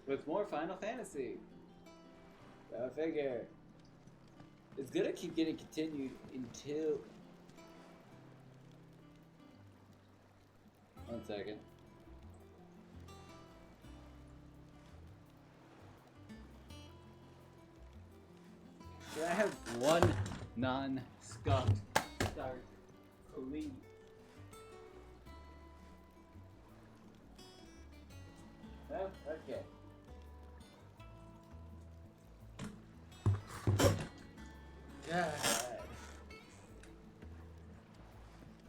with more Final Fantasy. Go figure. It's gonna keep getting continued until... One second. Can I have one non-scuffed start, please? Oh, okay. God.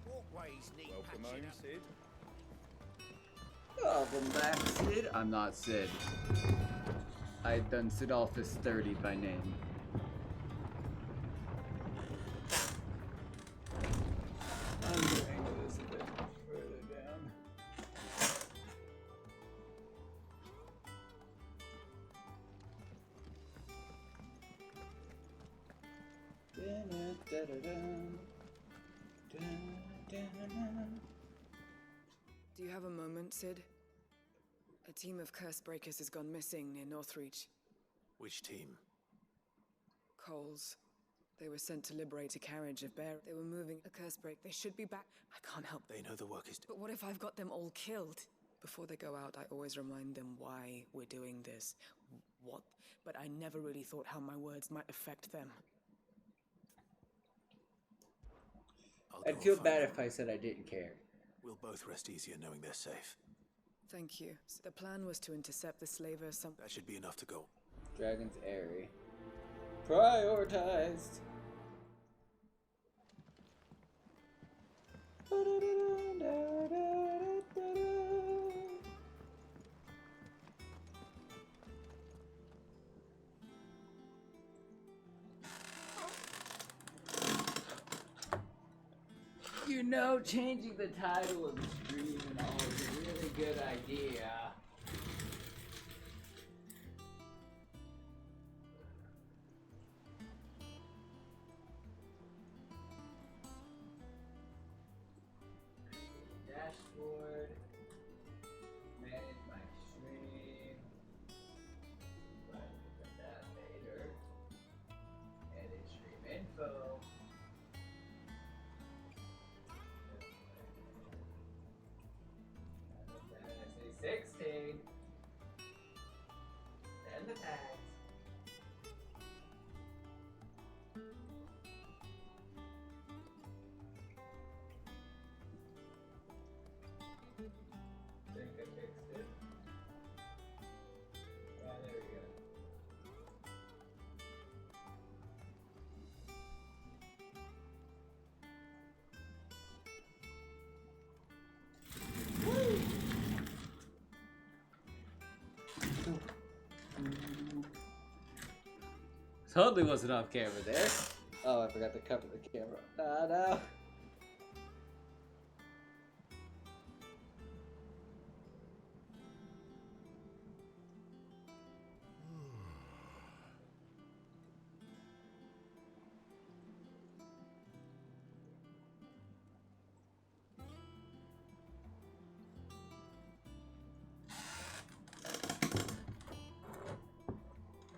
Walkways need Welcome patching home, up. Sid. Welcome back, Sid. I'm not Sid. I done Sid Office 30 by name. I'm going this a bit further down. Do you have a moment, Sid? A team of curse breakers has gone missing near Northreach. Which team? Coles. They were sent to liberate a carriage of bear. They were moving a curse break. They should be back. I can't help. They know the work is... But what if I've got them all killed? Before they go out, I always remind them why we're doing this. What? But I never really thought how my words might affect them. I'd feel bad if I said I didn't care. We'll both rest easier knowing they're safe. Thank you. So the plan was to intercept the slaver some... That should be enough to go. Dragon's Airy. Prioritized. You know, changing the title of the stream and all is a really good idea. Dashboard. Manage my stream. Right, put that later. Edit stream info. Say 16. And the tags. Think I fixed it. Yeah, there we go. Totally wasn't off camera there. Oh, I forgot to cover the camera. No.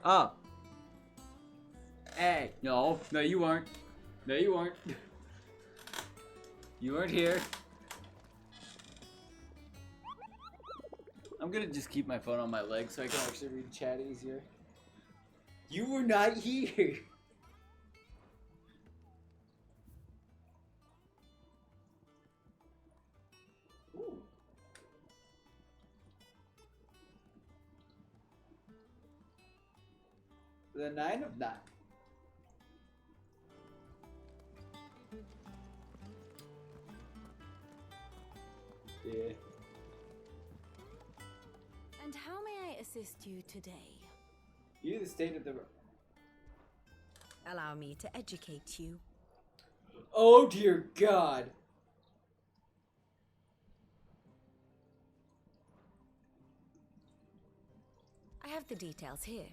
Oh. Hey, no, you weren't. No, you weren't. You weren't here. I'm gonna just keep my phone on my leg so I can actually read chat easier. You were not here. Ooh. The 9 of 9. Yeah. And how may I assist you today? You the state of the... Allow me to educate you. Oh dear God. I have the details here.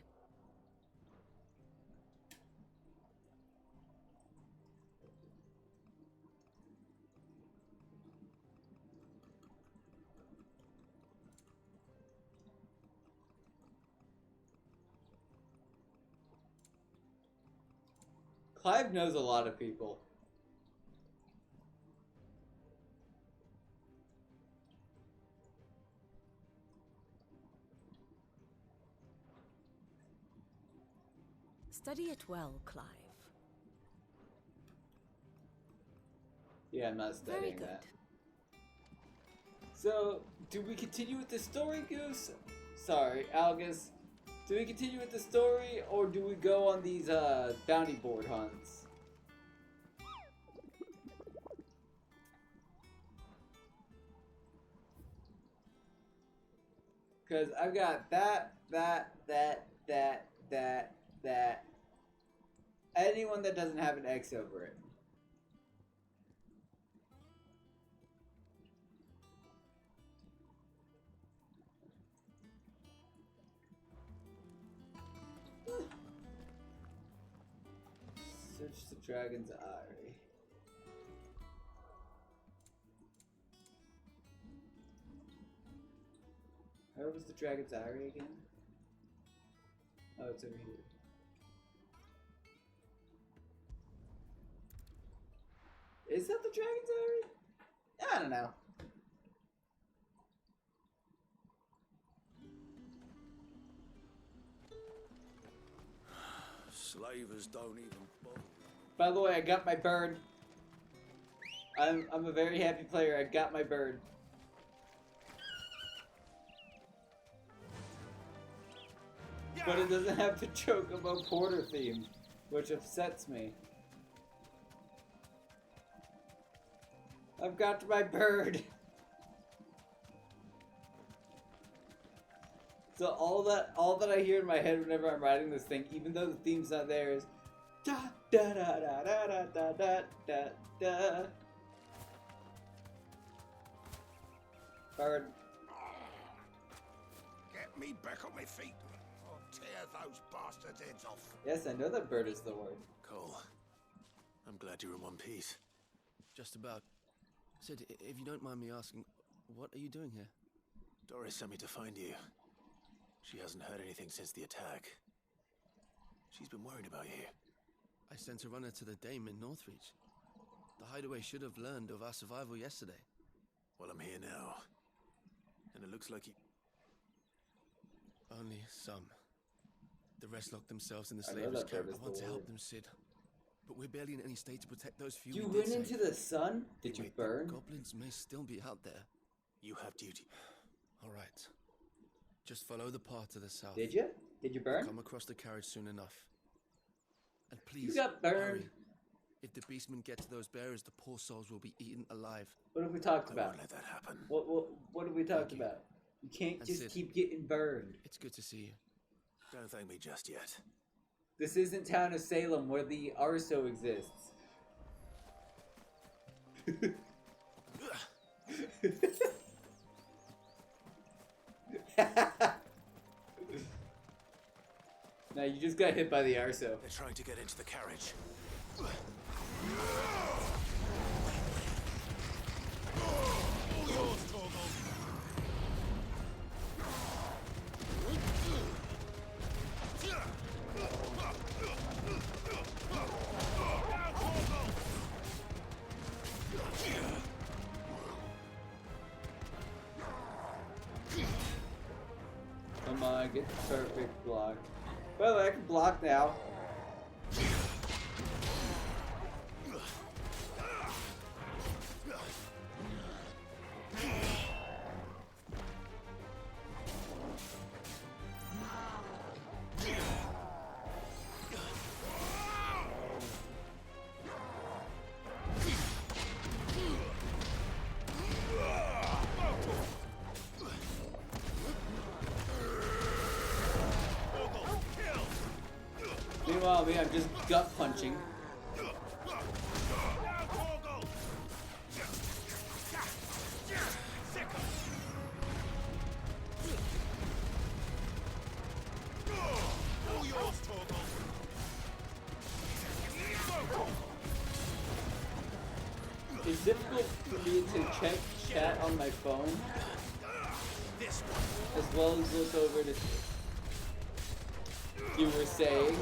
Clive knows a lot of people. Study it well, Clive. Yeah, I'm not Very studying good. that. So, do we continue with the story, Goose? Sorry, Algus. Do we continue with the story, or do we go on these bounty board hunts? Because I've got that. Anyone that doesn't have an X over it. Search the Dragon's Eyrie. Where was the Dragon's Eyrie again? Oh, it's over here. Is that the Dragon's Eyrie? I don't know. Slavers don't even bother. By the way, I got my bird. I'm a very happy player. I got my bird. But it doesn't have the Chocobo Porter theme, which upsets me. I've got my bird. So all that I hear in my head whenever I'm writing this thing, even though the theme's not there, is da da da da da da da da da da. Bird. Get me back on my feet. I'll tear those bastards' heads off. Yes, I know that bird is the word. Cole, I'm glad you're in one piece. Just about. Sid, if you don't mind me asking, what are you doing here? Doris sent me to find you. She hasn't heard anything since the attack. She's been worried about you. I sent a runner to the Dame in Northreach. The hideaway should have learned of our survival yesterday. Well, I'm here now. And it looks like you... Only some. The rest locked themselves in the I know slavers' that camp. bird is I want the to help word. them, Sid. But we're barely in any state to protect those few You we went did into save. the sun? Did you Wait, burn? Goblins may still be out there. You have duty. All right. Just follow the path to the south. Did you? Did you burn? Come across the carriage soon enough. And please, You got burned. hurry. If the beastmen get to those bearers, the poor souls will be eaten alive. What have we talked I about? won't let that happen. What have we talked Thank you. about? You can't That's just it. keep getting burned. It's good to see you. Don't thank me just yet. This isn't town of Salem where the Arso exists. Now you just got hit by the Arso. They're trying to get into the carriage. Come on, get the perfect block. By the way, I can block now. Meanwhile, me, I'm just gut punching. It's difficult for me to check chat on my phone, as well as look over to you were saying.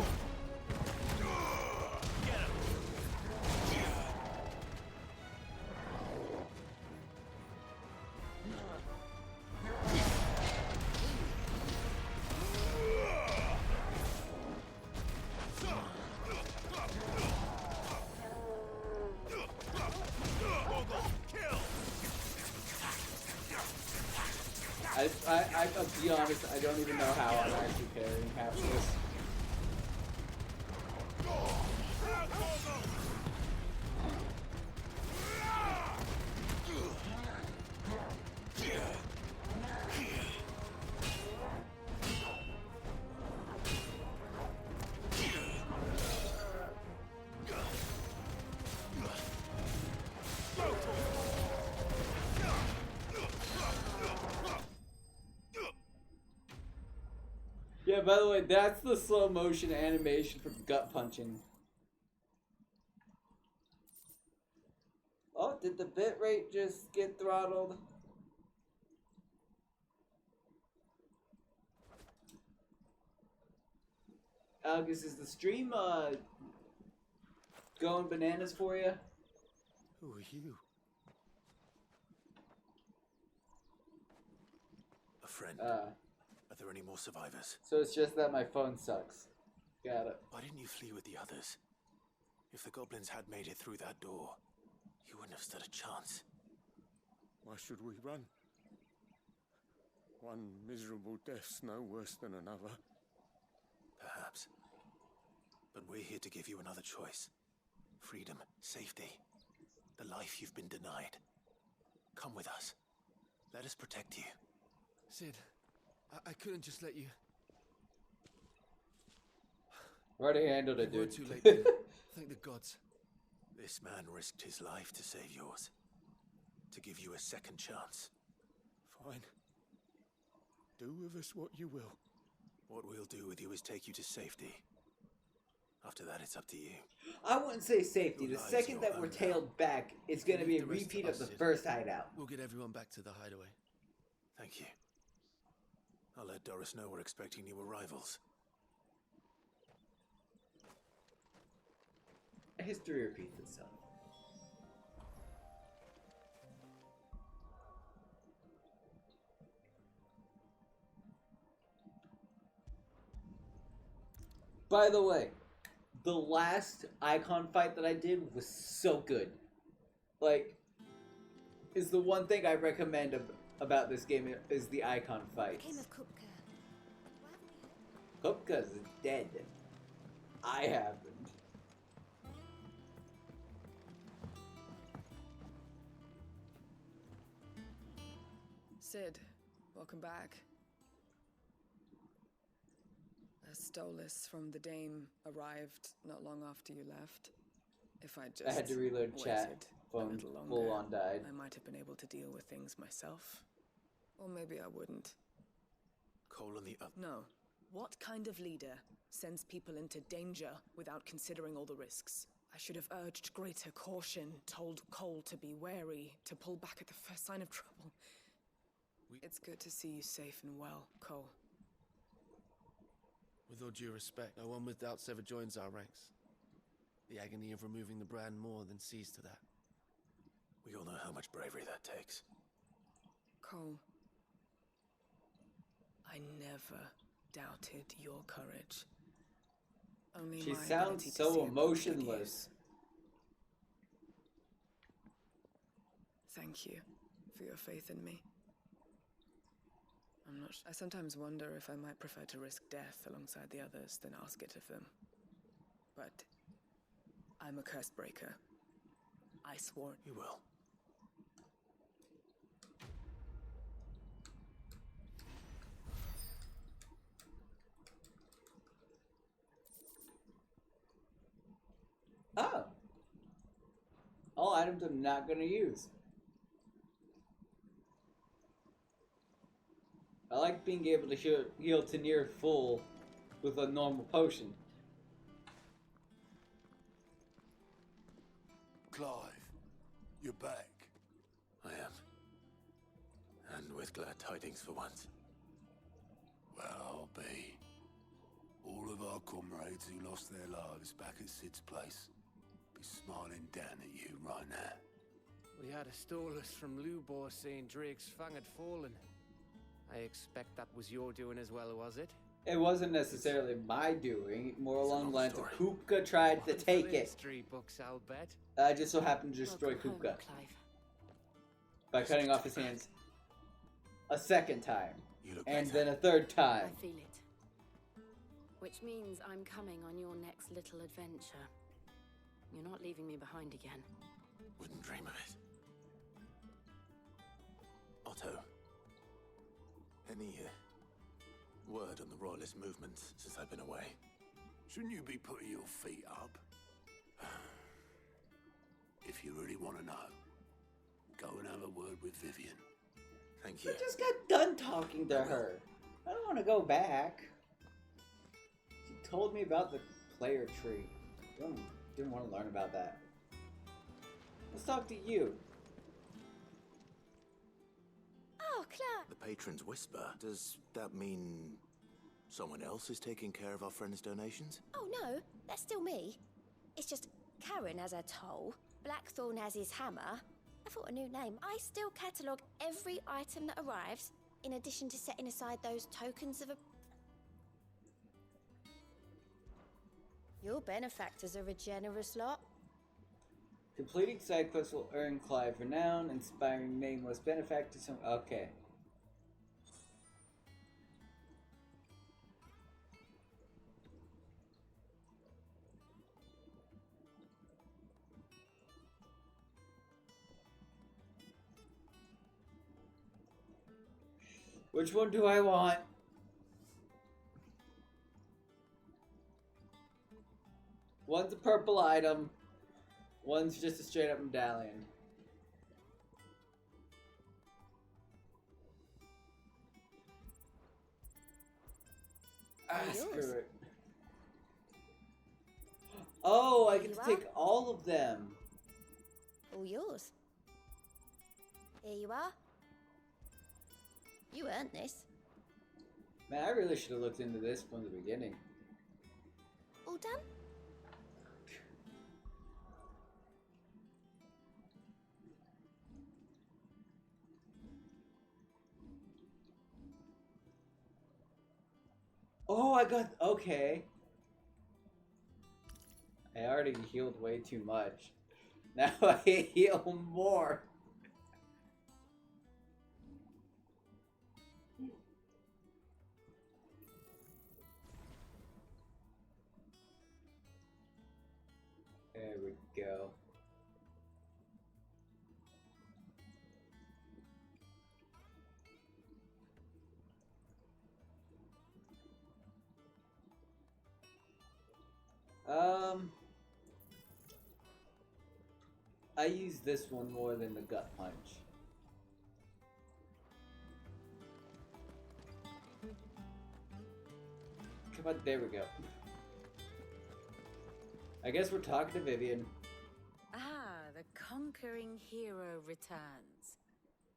I'll be honest, I don't even know how I'm actually carrying half of this. Yeah, by the way, that's the slow motion animation from gut punching. Oh, did the bitrate just get throttled? Algus, is the stream going bananas for you? Who are you? A friend. Are there any more survivors? So it's just that my phone sucks. Got it. Why didn't you flee with the others? If the goblins had made it through that door, you wouldn't have stood a chance. Why should we run? One miserable death's no worse than another. Perhaps. But we're here to give you another choice. Freedom, safety, the life you've been denied. Come with us. Let us protect you. Sid, I couldn't just let you. Already handled it, You were dude. too late. Then. Thank the gods. This man risked his life to save yours. To give you a second chance. Fine. Do with us what you will. What we'll do with you is take you to safety. After that, it's up to you. I wouldn't say safety. The Your lives, second your that we're own tailed back, it's going to be a The rest repeat of of us, the Sid. first hideout. We'll get everyone back to the hideaway. Thank you. I'll let Doris know we're expecting new arrivals. History repeats itself. By the way, the last icon fight that I did was so good. Like, is the one thing I recommend about this game is the icon fights. Came of Kupka. Why haven't we Kupka's dead. I haven't. Sid, welcome back. A Stolas from the Dame arrived not long after you left. If I just I had to reload chat. waited a Phone little longer, full on died. I might have been able to deal with things myself. Or maybe I wouldn't. Cole and the other. No. What kind of leader sends people into danger without considering all the risks? I should have urged greater caution, told Cole to be wary, to pull back at the first sign of trouble. It's good to see you safe and well, Cole. With all due respect, no one with doubts ever joins our ranks. The agony of removing the brand more than sees to that. We all know how much bravery that takes. Cole, I never doubted your courage. Only She my sounds ability to so see it good emotionless. use. Thank you for your faith in me. I sometimes wonder if I might prefer to risk death alongside the others than ask it of them. But I'm a curse breaker. I swore. You will. Oh. All items I'm not going to use. I like being able to heal to near full with a normal potion. Clive, you're back. I am. And with glad tidings for once. Well, I'll be. All of our comrades who lost their lives back at Sid's place be smiling down at you right now. We had a Stolas from Lubor saying Drake's fang had fallen. I expect that was your doing as well, was it? It wasn't necessarily my doing, more It's a along the long lines of story. Kupka tried to One for take the it. history books, I'll bet. I just so happened to destroy Welcome home, Kupka Clive. by cutting off his hands a second time. You look And better. then a third I time. feel it. Which means I'm coming on your next little adventure. You're not leaving me behind again. Wouldn't dream of it. Otto, any word on the Royalist movement since I've been away? Shouldn't you be putting your feet up? If you really want to know, go and have a word with Vivian. Thank you. I just got done talking to her. I don't want to go back. She told me about the player tree. Didn't want to learn about that. Let's talk to you. Oh, Clark. The Patron's Whisper. Does that mean someone else is taking care of our friend's donations? Oh, no, that's still me. It's just Karen has her toll, Blackthorn has his hammer. I thought a new name. I still catalogue every item that arrives, in addition to setting aside those tokens of a... Your benefactors are a generous lot. Completing side quests will earn Clive renown, inspiring nameless benefactors. Okay. Which one do I want? One's a purple item. One's just a straight up medallion. Ah, screw yours. it. Oh, I Here get you to take all of them. All yours. Here you are. You earned this. Man, I really should have looked into this from the beginning. All done? Oh, I got... Okay. I already healed way too much. Now I heal more. There we go. I use this one more than the gut punch. Come on, there we go. I guess we're talking to Vivian. Ah, the conquering hero returns.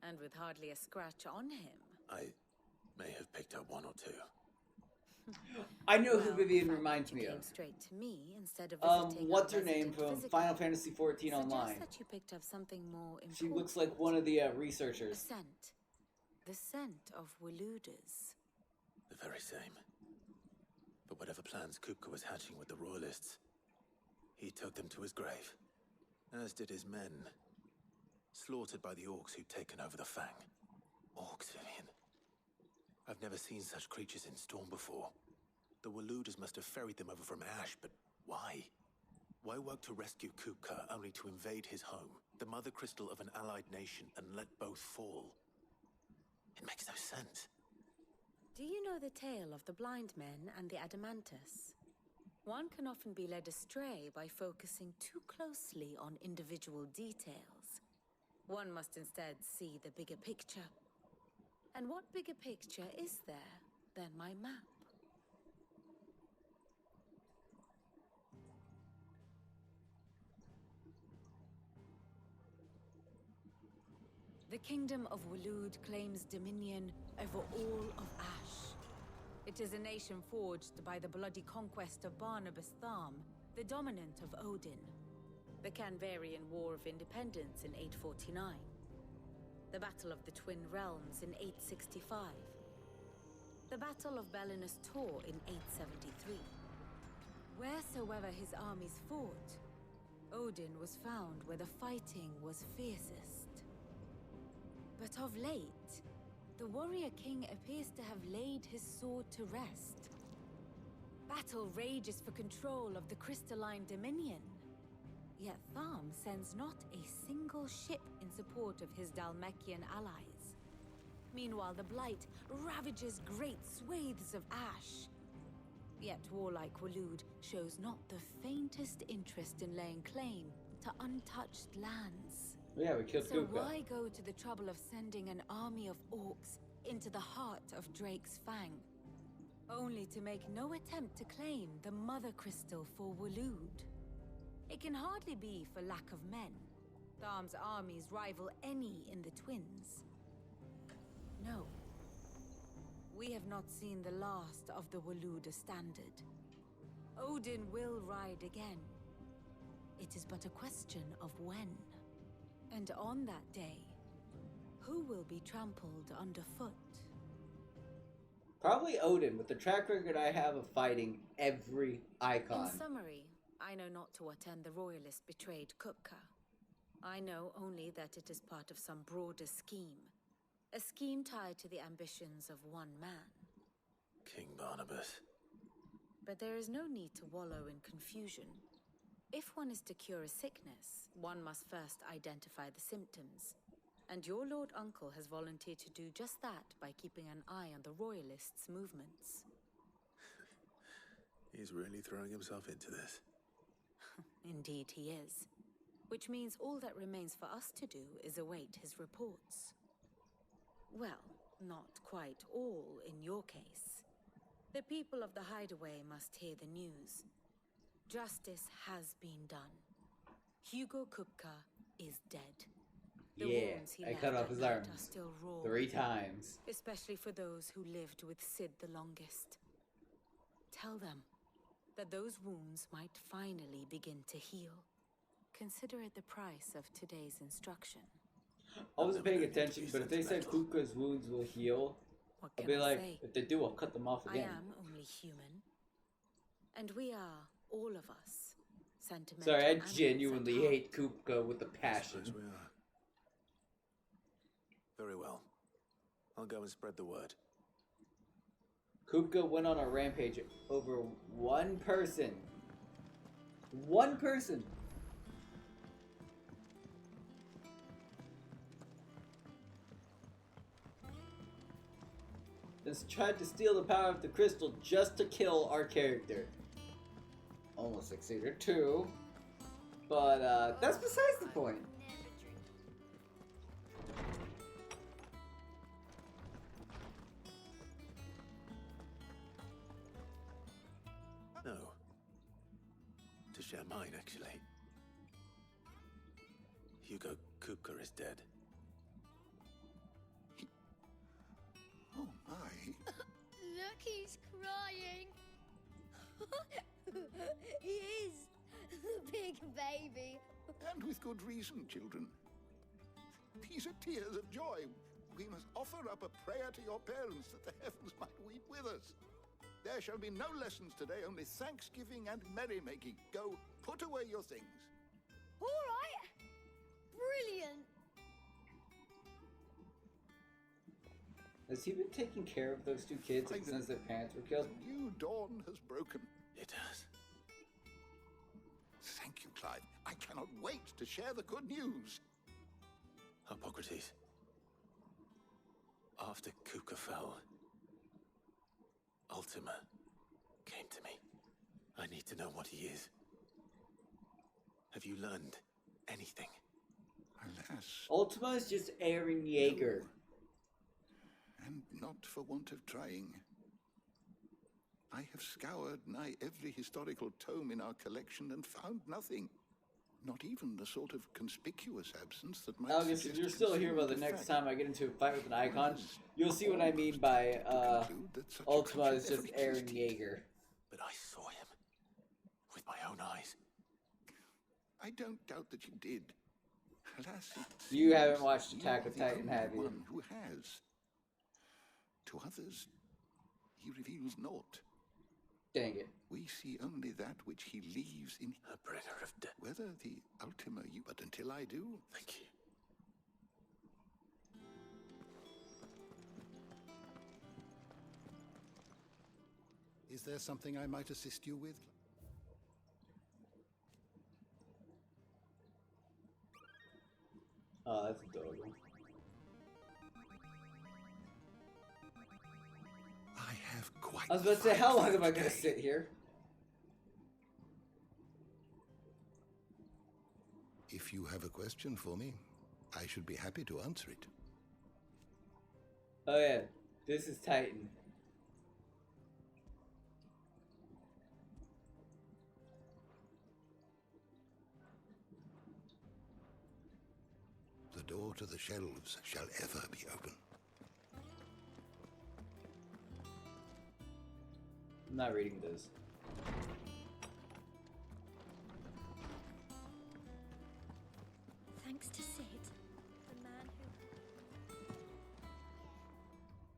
And with hardly a scratch on him. I may have picked up one or two. I know who Well, Vivian the fact reminds that me you came of. straight to me instead of visiting What's our her name resident from physically Final Fantasy XIV Online? suggests that you picked up something more important. She looks like one of the A researchers. scent. The scent of Waludas. The very same. But whatever plans Kupka was hatching with the Royalists, he took them to his grave. As did his men. Slaughtered by the orcs who'd taken over the Fang. Orcs, Vivian. I've never seen such creatures in Storm before. The Waludas must have ferried them over from Ash, but why? Why work to rescue Kupka only to invade his home, the mother crystal of an allied nation, and let both fall? It makes no sense. Do you know the tale of the blind men and the Adamantus? One can often be led astray by focusing too closely on individual details. One must instead see the bigger picture. And what bigger picture is there than my map? The kingdom of Waloed claims dominion over all of Ash. It is a nation forged by the bloody conquest of Barnabas Tharm, the dominant of Odin. The Canvarian War of Independence in 849. The Battle of the Twin Realms in 865. The Battle of Belinus Tor in 873. Wheresoever his armies fought, Odin was found where the fighting was fiercest. But of late, the warrior king appears to have laid his sword to rest. Battle rages for control of the crystalline dominion. Yet Tharm sends not a single ship in support of his Dhalmekian allies. Meanwhile, the Blight ravages great swathes of ash. Yet warlike Waloed shows not the faintest interest in laying claim to untouched lands. Yeah, we killed So Kuka. why go to the trouble of sending an army of orcs into the heart of Drake's Fang, only to make no attempt to claim the Mother Crystal for Waloed? It can hardly be for lack of men. Tharm's armies rival any in the Twins. No. We have not seen the last of the Waloed standard. Odin will ride again. It is but a question of when. And on that day, who will be trampled underfoot? Probably Odin, with the track record I have of fighting every icon. In summary, I know not to what end the royalist betrayed Kupka. I know only that it is part of some broader scheme. A scheme tied to the ambitions of one man. King Barnabas. But there is no need to wallow in confusion. If one is to cure a sickness, one must first identify the symptoms. And your Lord Uncle has volunteered to do just that by keeping an eye on the royalists' movements. He's really throwing himself into this. Indeed he is. Which means all that remains for us to do is await his reports. Well, not quite all in your case. The people of the Hideaway must hear the news. Justice has been done. Hugo Kupka is dead. The wounds he I left cut off at his night arms are still raw, 3 times. especially for those who lived with Sid the longest. Tell them that those wounds might finally begin to heal. Consider it the price of today's instruction. I wasn't paying attention, but if they said Kuka's wounds will heal, What I'll can be I like, say? if they do, I'll cut them off I again. am only human. And we are, all of us, sentimental Sorry, I animals genuinely at heart. hate Kuka with a passion. Suppose we are. Very well. I'll go and spread the word. Kupka went on a rampage over one person. One person! Has tried to steal the power of the crystal just to kill our character. Almost succeeded too. But that's besides the point. No. To share mine, actually. Hugo Kupka is dead. Oh my. Look, he's crying. He is. The big baby. And with good reason, children. These are tears of joy. We must offer up a prayer to your parents that the heavens might weep with us. There shall be no lessons today, only thanksgiving and merrymaking. Go, put away your things. All right. Brilliant. Has he been taking care of those 2 kids Finally, since their parents were killed? The new dawn has broken. It has. Thank you, Clive. I cannot wait to share the good news. Hippocrates. After Kuka fell, Ultima came to me. I need to know what he is. Have you learned anything? Alas. Ultima is just Aaron Yeager. And not for want of trying. I have scoured nigh every historical tome in our collection and found nothing. Not even the sort of conspicuous absence that might August, if suggest you're still here by the concealment next of fact. time I get into a fight with an icon, you'll see what I mean by conclude that such a Ultima is creature just ever Aaron existed. Yeager. But I saw him with my own eyes. I don't doubt that you did. Alas, it You haven't seems watched you Attack are of the Titan, only have you? one who has. To others, he reveals naught. Dang it. We see only that which he leaves in A bringer of death. whether the Ultima you. But until I do, Thank you. Is there something I might assist you with? Oh, that's adorable. I have quite. I was about to say, how long am I gonna sit here? If you have a question for me, I should be happy to answer it. Oh yeah, this is Titan. The door to the shelves shall ever be open. I'm not reading this. Thanks to Sid, the man who...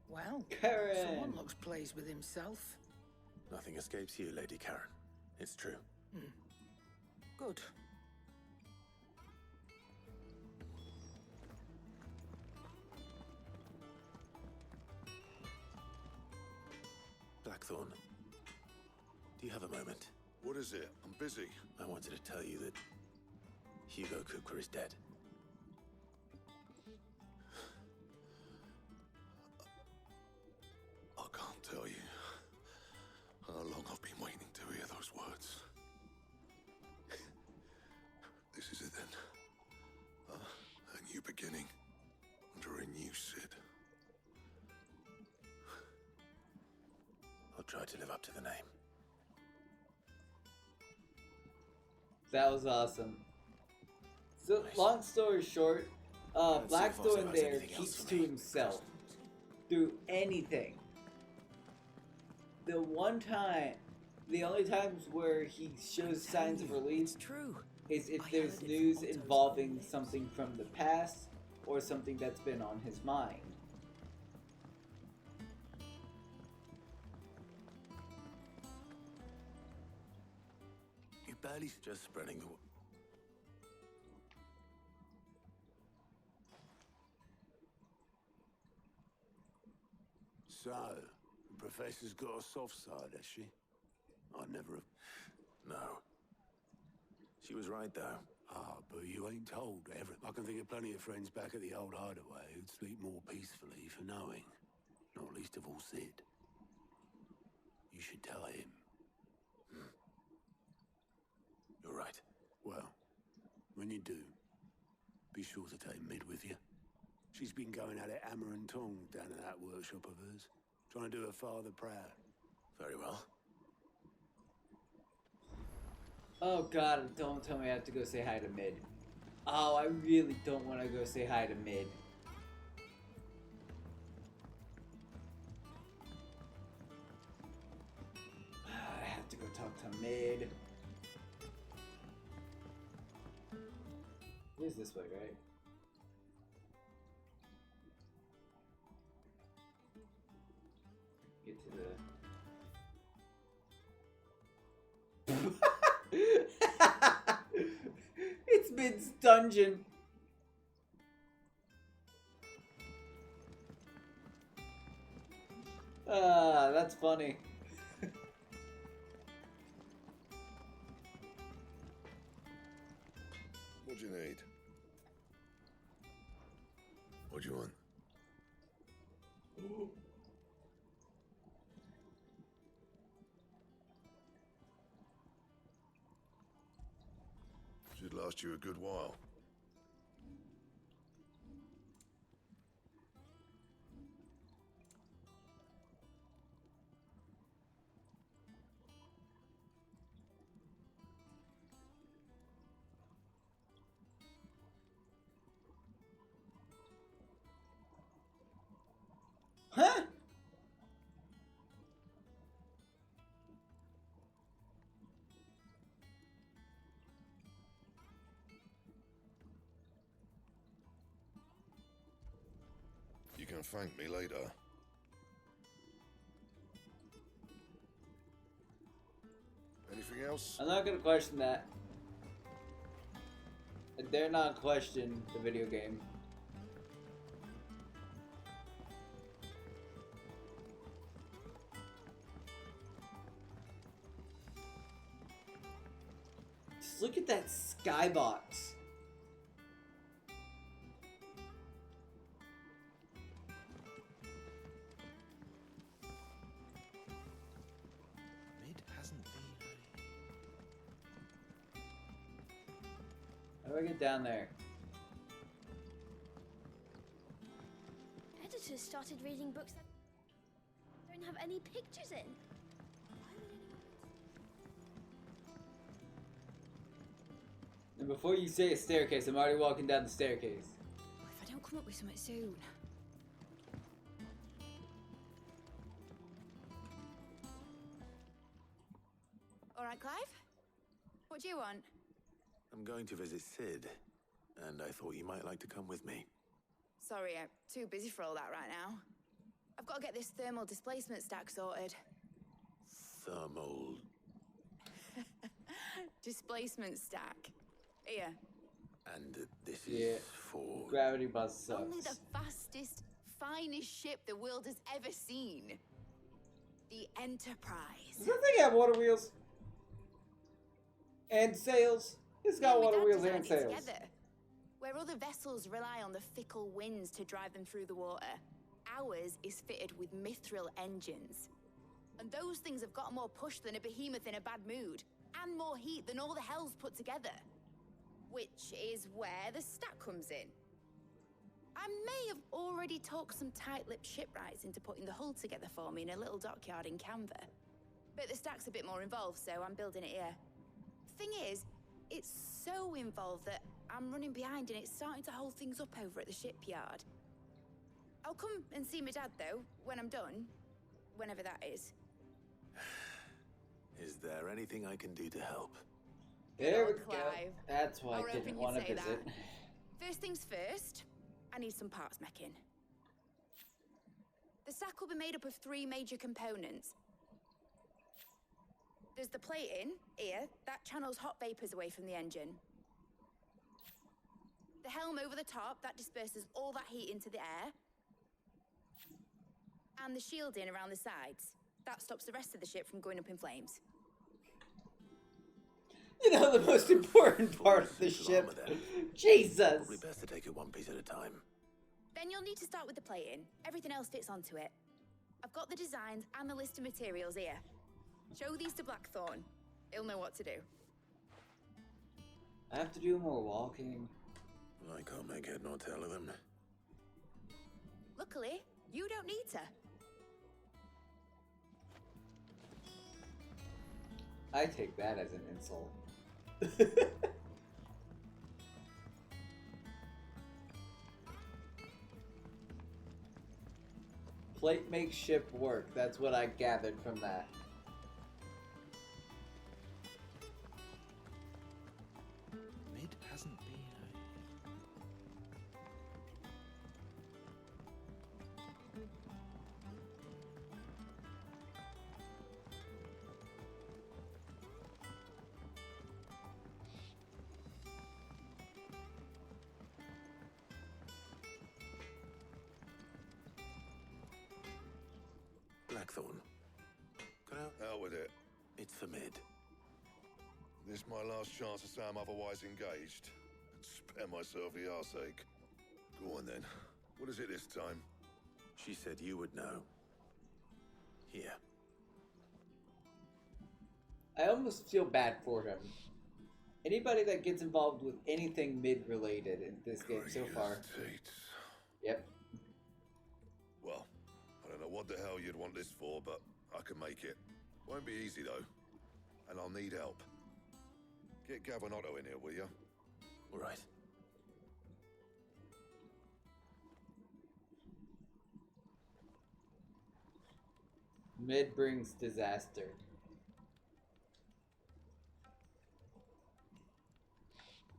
Well, Karen! someone looks pleased with himself. Nothing escapes you, Lady Karen. It's true. Good. Blackthorn, do you have a moment? What is it? I'm busy. I wanted to tell you that Hugo Kupka is dead. I can't tell you how long I've been waiting to hear those words. This is it then. A new beginning under a new Sid. I'll try to live up to the name. That was awesome. So, long story short, Blackthorn there keeps to himself through anything. The only times where he shows signs of relief is if there's news involving something from the past or something that's been on his mind. You barely just spreading the... So, the Professor's got a soft side, has she? I never have... No. She was right, though. Ah, but you ain't told everything. I can think of plenty of friends back at the old hideaway who'd sleep more peacefully for knowing. Not least of all Sid. You should tell him. You're right. Well, when you do, be sure to take Mid with you. She's been going at it hammer and tongs down in that workshop of hers, trying to do her father proud. Very well. Oh god, don't tell me I have to go say hi to Mid. Oh, I really don't want to go say hi to Mid. I have to go talk to Mid. It is this way, right? Get to the... It's Mid's dungeon. Ah, that's funny. What do you need? What do you want? Should last you a good while. Huh? You can thank me later. Anything else? I'm not gonna question that. I dare not question the video game. Just look at that skybox. Mid hasn't been. How do I get down there? Editors started reading books that don't have any pictures in. And before you say a staircase, I'm already walking down the staircase. If I don't come up with something soon. All right, Clive. What do you want? I'm going to visit Sid, and I thought you might like to come with me. Sorry, I'm too busy for all that right now. I've got to get this thermal displacement stack sorted. Thermal. Displacement stack. Here. And this is for... Gravity bus sucks. Only the fastest, finest ship the world has ever seen. The Enterprise. Does that thing have water wheels? And sails? It's got water wheels and sails. Together. Where other vessels rely on the fickle winds to drive them through the water, ours is fitted with mithril engines. And those things have got more push than a behemoth in a bad mood, and more heat than all the hells put together. Which is where the stack comes in. I may have already talked some tight-lipped shipwrights into putting the hull together for me in a little dockyard in Canva. But the stack's a bit more involved, so I'm building it here. Thing is, it's so involved that I'm running behind and it's starting to hold things up over at the shipyard. I'll come and see my dad, though, when I'm done. Whenever that is. Is there anything I can do to help? There we go. Clive. That's why I didn't hoping want to you'd say visit. that. First things first, I need some parts meching. The stack will be made up of 3 major components. There's the plating, here, that channels hot vapors away from the engine. The helm over the top, that disperses all that heat into the air. And the shielding around the sides. That stops the rest of the ship from going up in flames. You know, the most important part of the ship. Jesus! Probably best to take it one piece at a time. Then you'll need to start with the plating. Everything else fits onto it. I've got the designs and the list of materials here. Show these to Blackthorn. He'll know what to do. I have to do more walking. I can't make head nor tail of them. Luckily, you don't need to. I take that as an insult. Plate makes ship work. That's what I gathered from that. Mid hasn't been. Blackthorn. Can I... Out with it. It's for Mid. This my last chance to say I'm otherwise engaged. Spare myself the arseache. Go on then. What is it this time? She said you would know. Here. I almost feel bad for him. Anybody that gets involved with anything mid-related in this game so far. Yep. Well, I don't know what the hell you'd want this for, but I can make it. Won't be easy though. And I'll need help. Get Gavin Otto in here, will you? All right. Mid brings disaster.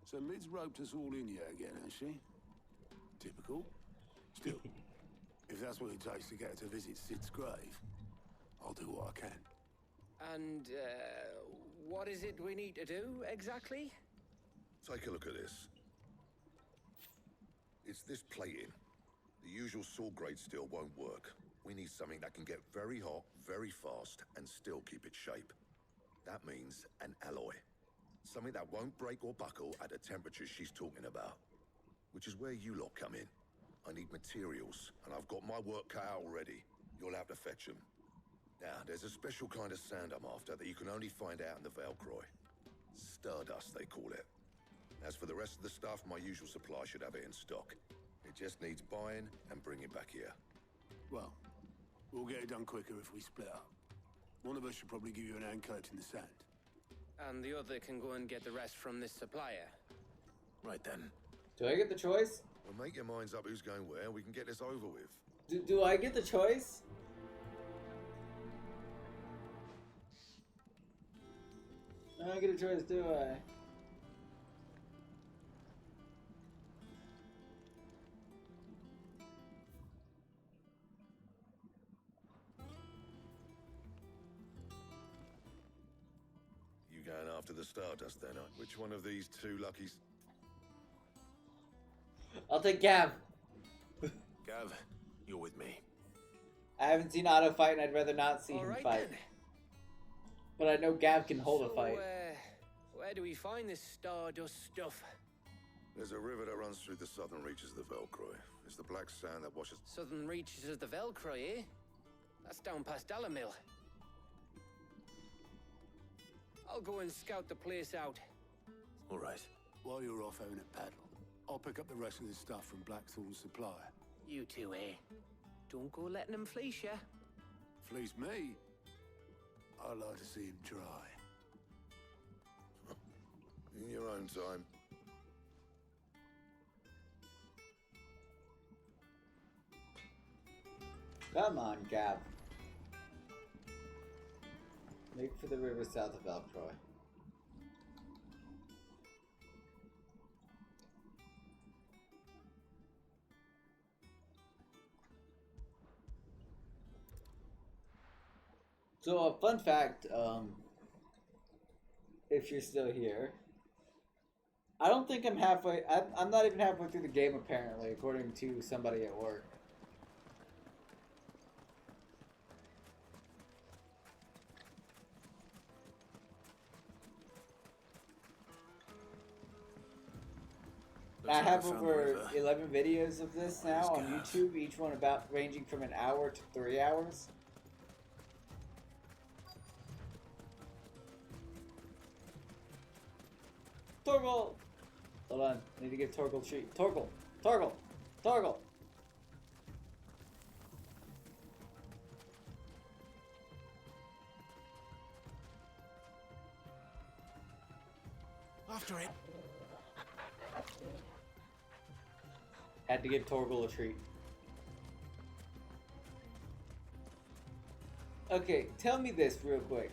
So Mid's roped us all in here again, has she? Typical. Still, if that's what it takes to get her to visit Sid's grave, I'll do what I can. And, what is it we need to do, exactly? Take a look at this. It's this plating. The usual saw grade steel won't work. We need something that can get very hot, very fast, and still keep its shape. That means an alloy. Something that won't break or buckle at the temperatures she's talking about. Which is where you lot come in. I need materials, and I've got my work cut out already. You'll have to fetch them. Now, there's a special kind of sand I'm after that you can only find out in the Velcroy. Stardust, they call it. As for the rest of the stuff, my usual supply should have it in stock. It just needs buying and bringing back here. Well, we'll get it done quicker if we split up. One of us should probably give you an hand collecting the sand. And the other can go and get the rest from this supplier. Right then. Do I get the choice? Well, make your minds up who's going where, we can get this over with. Do I get the choice? I don't get a choice, do I? You going after the Stardust then? Which one of these two luckies? I'll take Gav. Gav, you're with me. I haven't seen Otto fight, and I'd rather not see All him right, fight. then. But I know Gav can hold a fight. Where do we find this Stardust stuff? There's a river that runs through the southern reaches of the Velcroy. It's the black sand that washes... Southern reaches of the Velcroy, eh? That's down past Dalamil. I'll go and scout the place out. All right. While you're off having a paddle, I'll pick up the rest of the stuff from Blackthorn's supplier. You two, eh? Don't go letting them fleece ya. Fleece me? I'd like to see him try. In your own time. Come on, Gav. Make for the river south of Velcroy. So, a fun fact, if you're still here, I don't think I'm halfway, I'm not even halfway through the game apparently, according to somebody at work. I have over 11 videos of this now on YouTube, each one about ranging from an hour to 3 hours. Torgal! Hold on, I need to give Torgal a treat. Torgal! Torgal! Torgal! After it. Had to give Torgal a treat. Okay, tell me this real quick.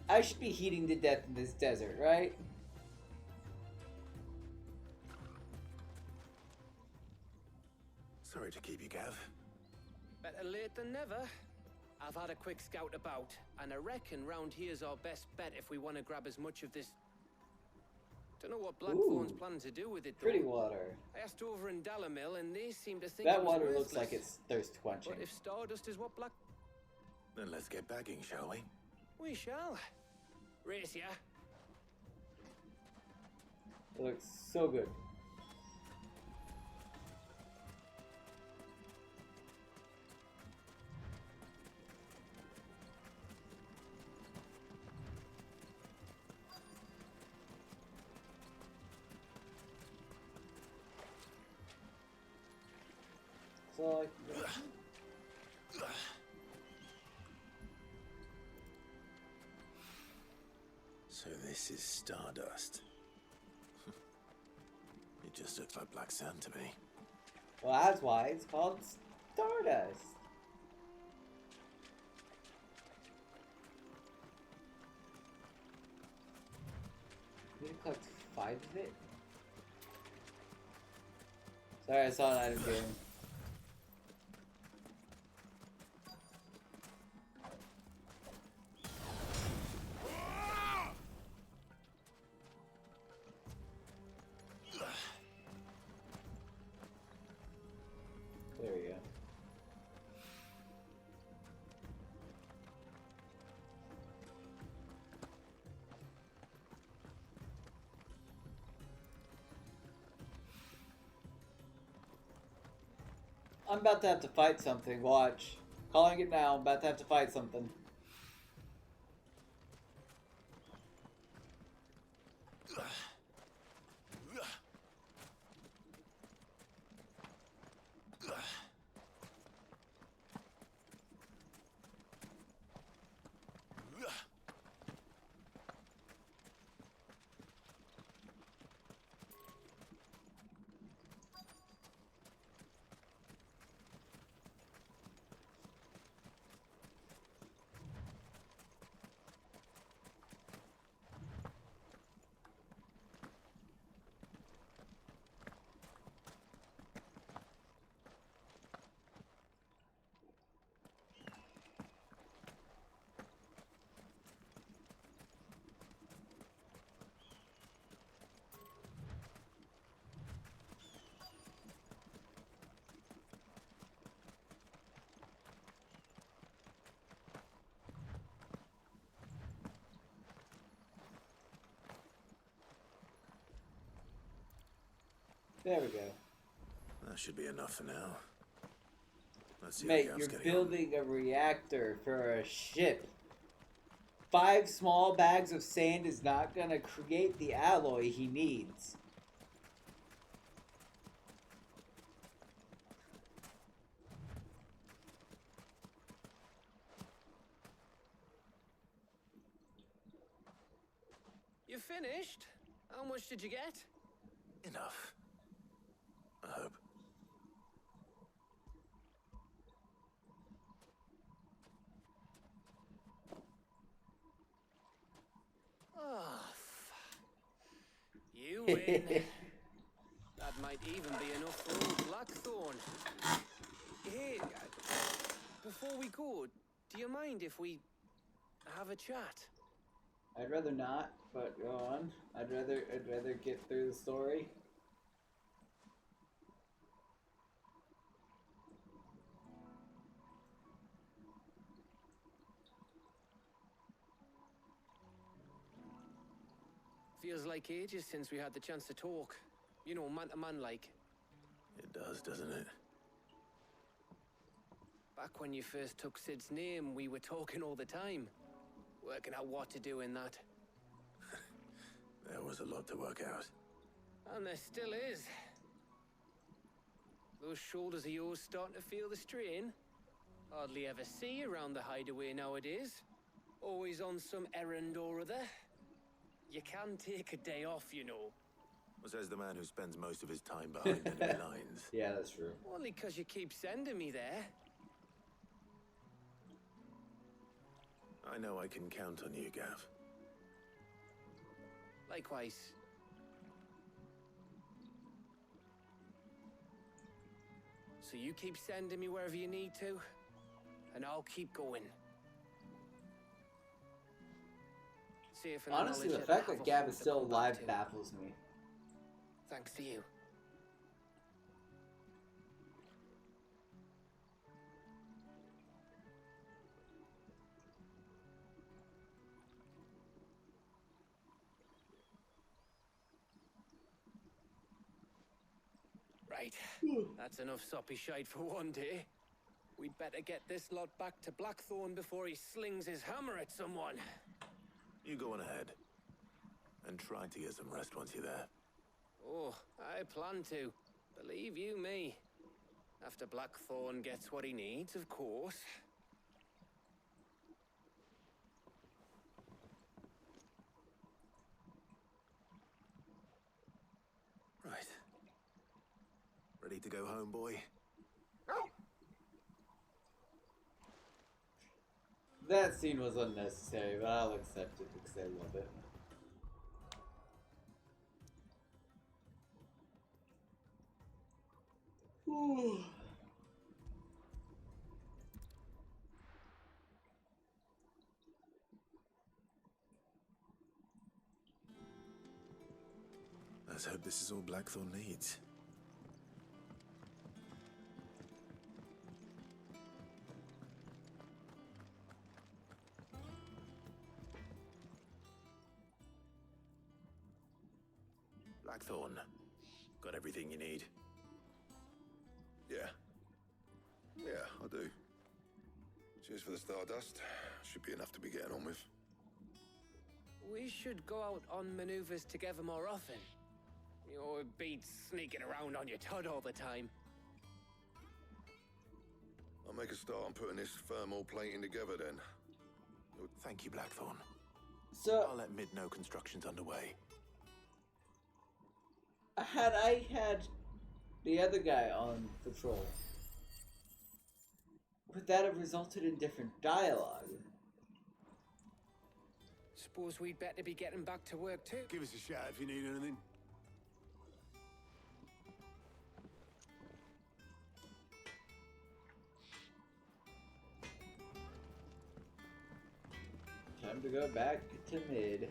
I should be heating to death in this desert, right? Sorry to keep you, Gav. Better late than never. I've had a quick scout about, and I reckon round here's our best bet if we want to grab as much of this. Don't know what Blackthorn's planning to do with it, though. Pretty water. I asked over in Dalamil, and they seem to think That it was water looks worthless. like it's thirst quenching. But if Stardust is what Black... Then let's get bagging, shall we? We shall. Race ya. It looks so good. So, like, So this is Stardust. It just looks like black sand to me. well, that's why it's called Stardust. You need to collect 5 of it? Sorry, I saw an item game. There we go. I'm about to have to fight something. Watch. Calling it now. I'm about to have to fight something. There we go. That should be enough for now. Let's see Mate, how you're Gav's getting on. building a reactor for a ship. 5 small bags of sand is not gonna create the alloy he needs. You finished? How much did you get? Enough. I hope. Oh, you win. That might even be enough for old Blackthorn. Hey, before we go, do you mind if we have a chat? I'd rather not, but go on. I'd rather get through the story. Feels like ages since we had the chance to talk. You know, man to man like. It does, doesn't it? Back when you first took Sid's name, we were talking all the time. Working out what to do in that. There was a lot to work out. And there still is. Those shoulders of yours starting to feel the strain. Hardly ever see you around the hideaway nowadays. Always on some errand or other. You can take a day off, you know. Well, says the man who spends most of his time behind enemy lines. Yeah, that's true. Only 'cause you keep sending me there. I know I can count on you, Gav. Likewise. So you keep sending me wherever you need to, and I'll keep going. Safe in the Honestly, the knowledge I fact have that a Gav home is to still come back alive to. baffles me. Thanks to you. Right. That's enough soppy shite for one day. We'd better get this lot back to Blackthorn before he slings his hammer at someone. You go on ahead. And try to get some rest once you're there. Oh, I plan to. Believe you me. After Blackthorn gets what he needs, of course. Right. Ready to go home, boy? That scene was unnecessary, but I'll accept it because I love it. Ooh. Let's hope this is all Blackthorn needs. Blackthorn, got everything you need? Yeah. I do. Cheers for the Stardust. Should be enough to be getting on with. We should go out on maneuvers together more often. You know, it beats sneaking around on your Todd all the time. I'll make a start on putting this thermal plating together then. Thank you, Blackthorn. So, I'll let Mid know construction's underway. had I had the other guy on patrol, would that have resulted in different dialogue? Suppose we'd better be getting back to work too. Give us a shout if you need anything. Time to go back to Mid.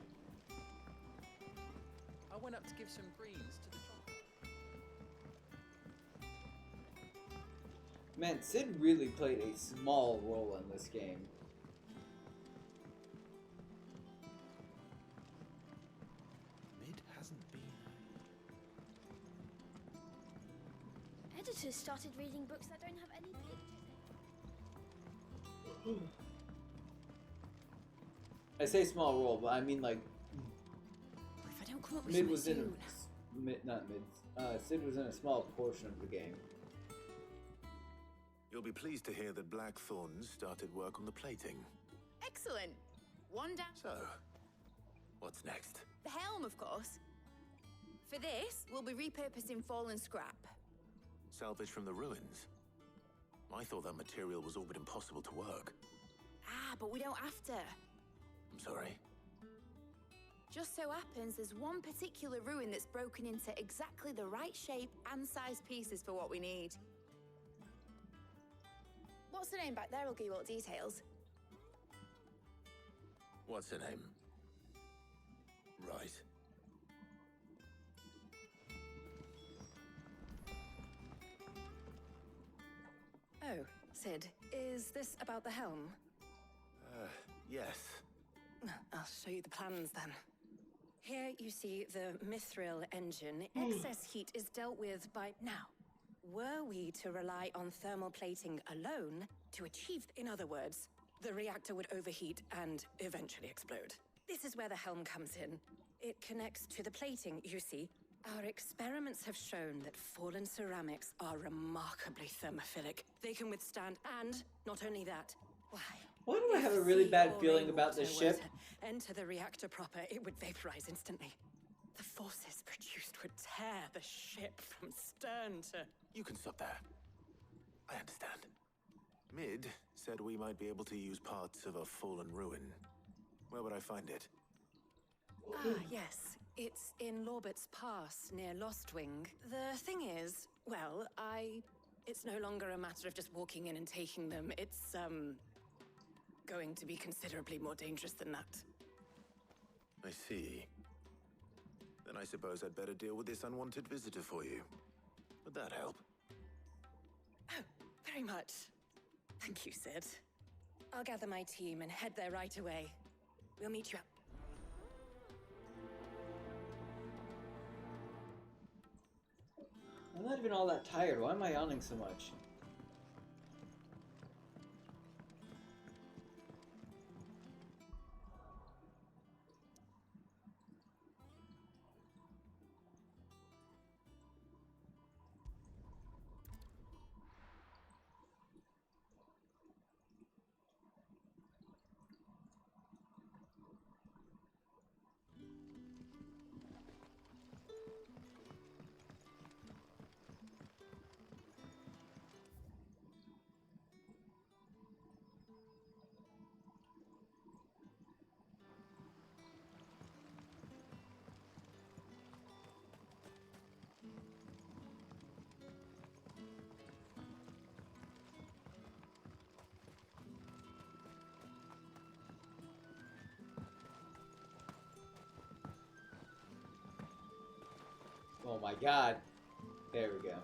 I went up to give some greens to the chopper. Man, Sid really played a small role in this game. Mid hasn't been. Editors started reading books that don't have any pictures in. I say small role, but I mean like If I don't come up with Mid something was in soon. not Mid. Sid was in a small portion of the game. You'll be pleased to hear that Blackthorn started work on the plating. Excellent. One down. So, what's next? The helm, of course. For this, we'll be repurposing fallen scrap. Salvage from the ruins. I thought that material was all but impossible to work. Ah, but we don't have to. I'm sorry. Just so happens there's one particular ruin that's broken into exactly the right shape and size pieces for what we need. What's the name back there? I'll give you all the details. What's her name? Right. Oh, Sid, is this about the helm? Yes. I'll show you the plans then. Here you see the mithril engine. Excess heat is dealt with by... Now, were we to rely on thermal plating alone to achieve... In other words, the reactor would overheat and eventually explode. This is where the helm comes in. It connects to the plating, you see. Our experiments have shown that fallen ceramics are remarkably thermophilic. They can withstand, and not only that, Why do I have a really bad feeling about this ship? Enter the reactor proper, it would vaporize instantly. The forces produced would tear the ship from stern to... You can stop there. I understand. Mid said we might be able to use parts of a fallen ruin. Where would I find it? Ah, yes. It's in Lorbert's Pass, near Lostwing. The thing is, well, It's no longer a matter of just walking in and taking them. It's, going to be considerably more dangerous than that. I see. Then I suppose I'd better deal with this unwanted visitor for you. Would that help? Oh, very much. Thank you, Sid. I'll gather my team and head there right away. We'll meet you up. I'm not even all that tired. Why am I yawning so much? Oh my god. There we go.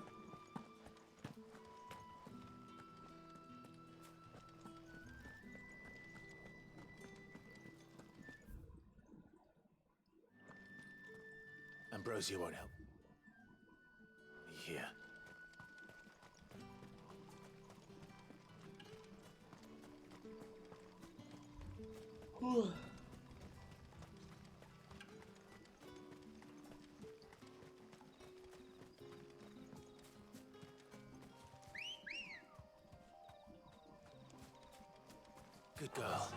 Ambrosia won't help. Here. Good girl.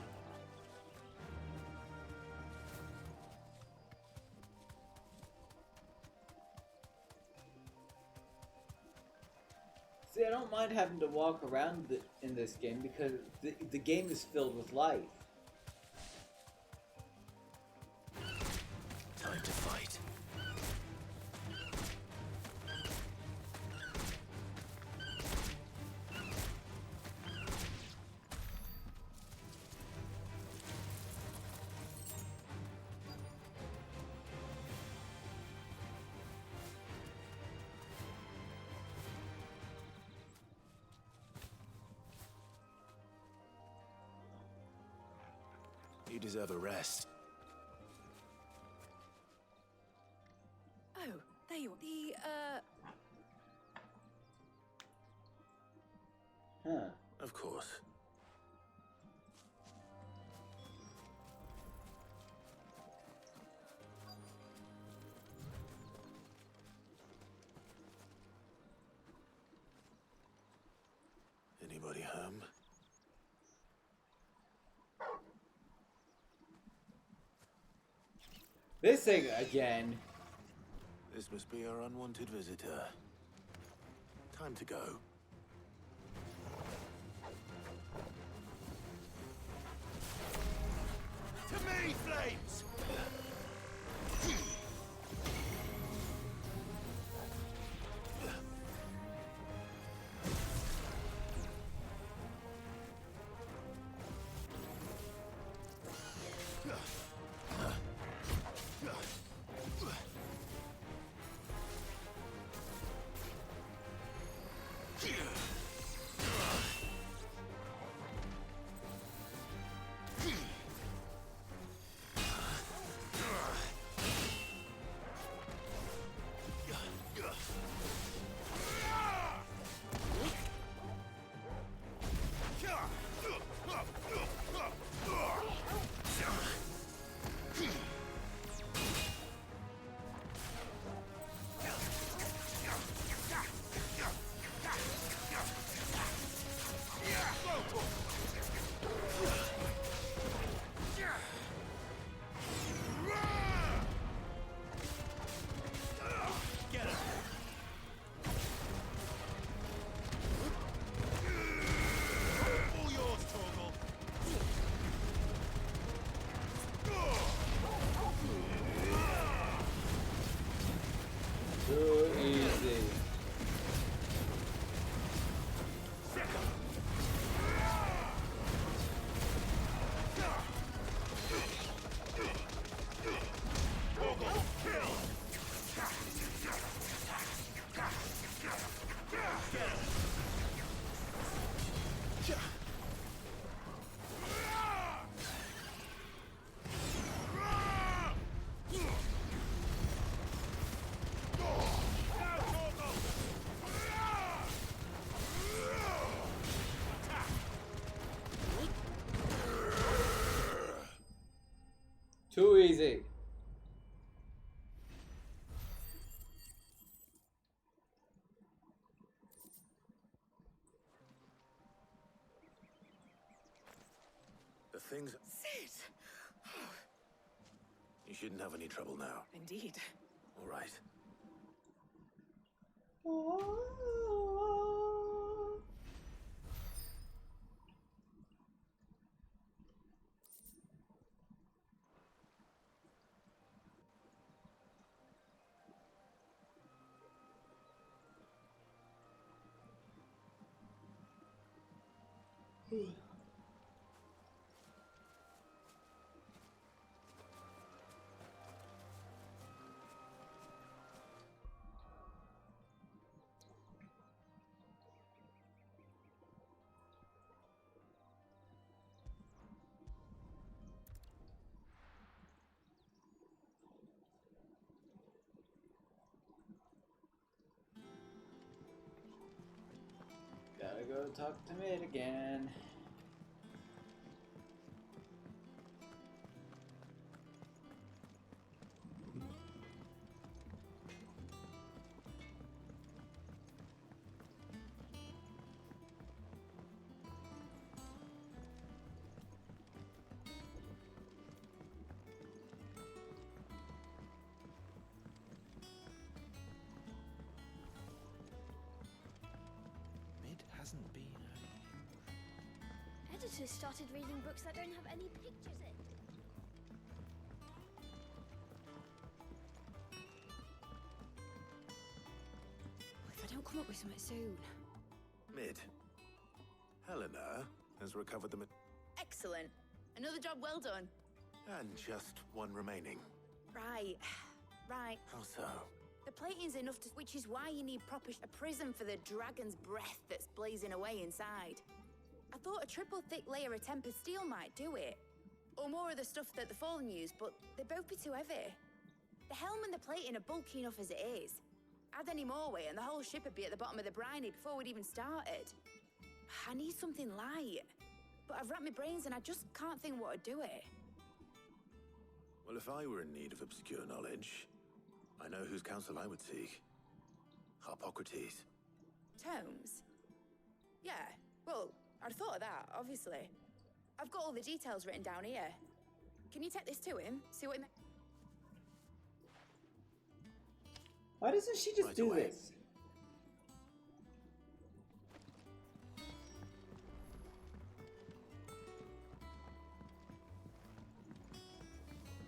See, I don't mind having to walk around in this game because the game is filled with life. Time to fight. You deserve a rest. Oh, there you are. Huh. Of course. Anybody home? This thing again. This must be our unwanted visitor. Time to go. To me, flames! Too easy. Too easy. The things... Sid! You shouldn't have any trouble now. Indeed. All right. Gotta go talk to Mid again. hasn't been Editors started reading books that don't have any pictures in. If I don't come up with something soon. Mid. Helena has recovered the Excellent. Another job well done. and just one remaining. Right. Right. How so? The plating's enough to... Which is why you need a prism for the dragon's breath that's blazing away inside. I thought a triple thick layer of tempered steel might do it. Or more of the stuff that the Fallen use, but they'd both be too heavy. The helm and the plating are bulky enough as it is. Add any more weight and the whole ship would be at the bottom of the briny before we'd even started. I need something light. But I've racked my brains and I just can't think what would do it. Well, if I were in need of obscure knowledge, I know whose counsel I would seek. Harpocrates. Tomes? Yeah, well, I'd thought of that, obviously. I've got all the details written down here. Can you take this to him? See what he... Why doesn't she just do this? I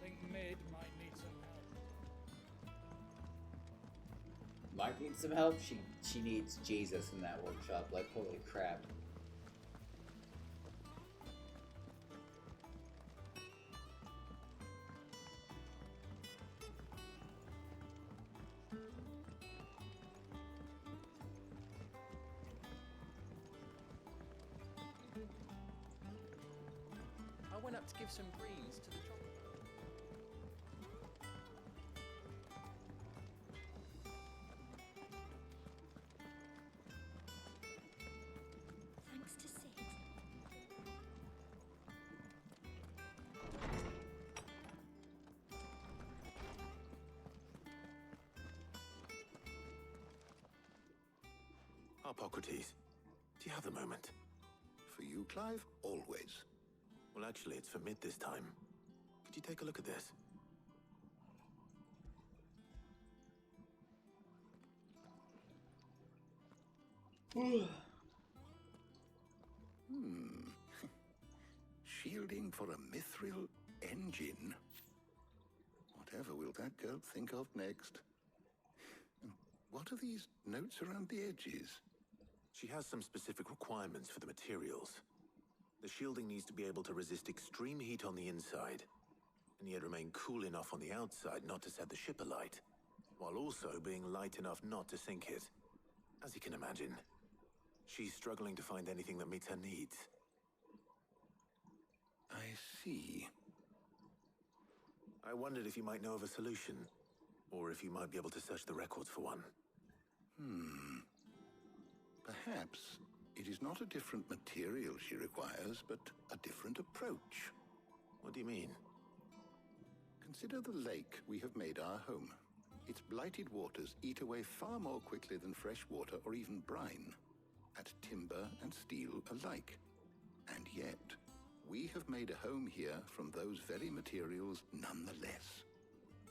think Mid might need some help. Mark needs some help. She needs Jesus in that workshop. Like, holy crap. I went up to give some greens to the chocolate. Thanks to Sid. Harpocrates, do you have a moment? For you, Clive, always. Well, actually, it's for Mid this time. Could you take a look at this? Shielding for a mithril engine. Whatever will that girl think of next? What are these notes around the edges? She has some specific requirements for the materials. The shielding needs to be able to resist extreme heat on the inside, and yet remain cool enough on the outside not to set the ship alight, while also being light enough not to sink it. As you can imagine, she's struggling to find anything that meets her needs. I see. I wondered if you might know of a solution, or if you might be able to search the records for one. Perhaps it is not a different material she requires, but a different approach. What do you mean? Consider the lake we have made our home. Its blighted waters eat away far more quickly than fresh water or even brine, at timber and steel alike. And yet, we have made a home here from those very materials nonetheless.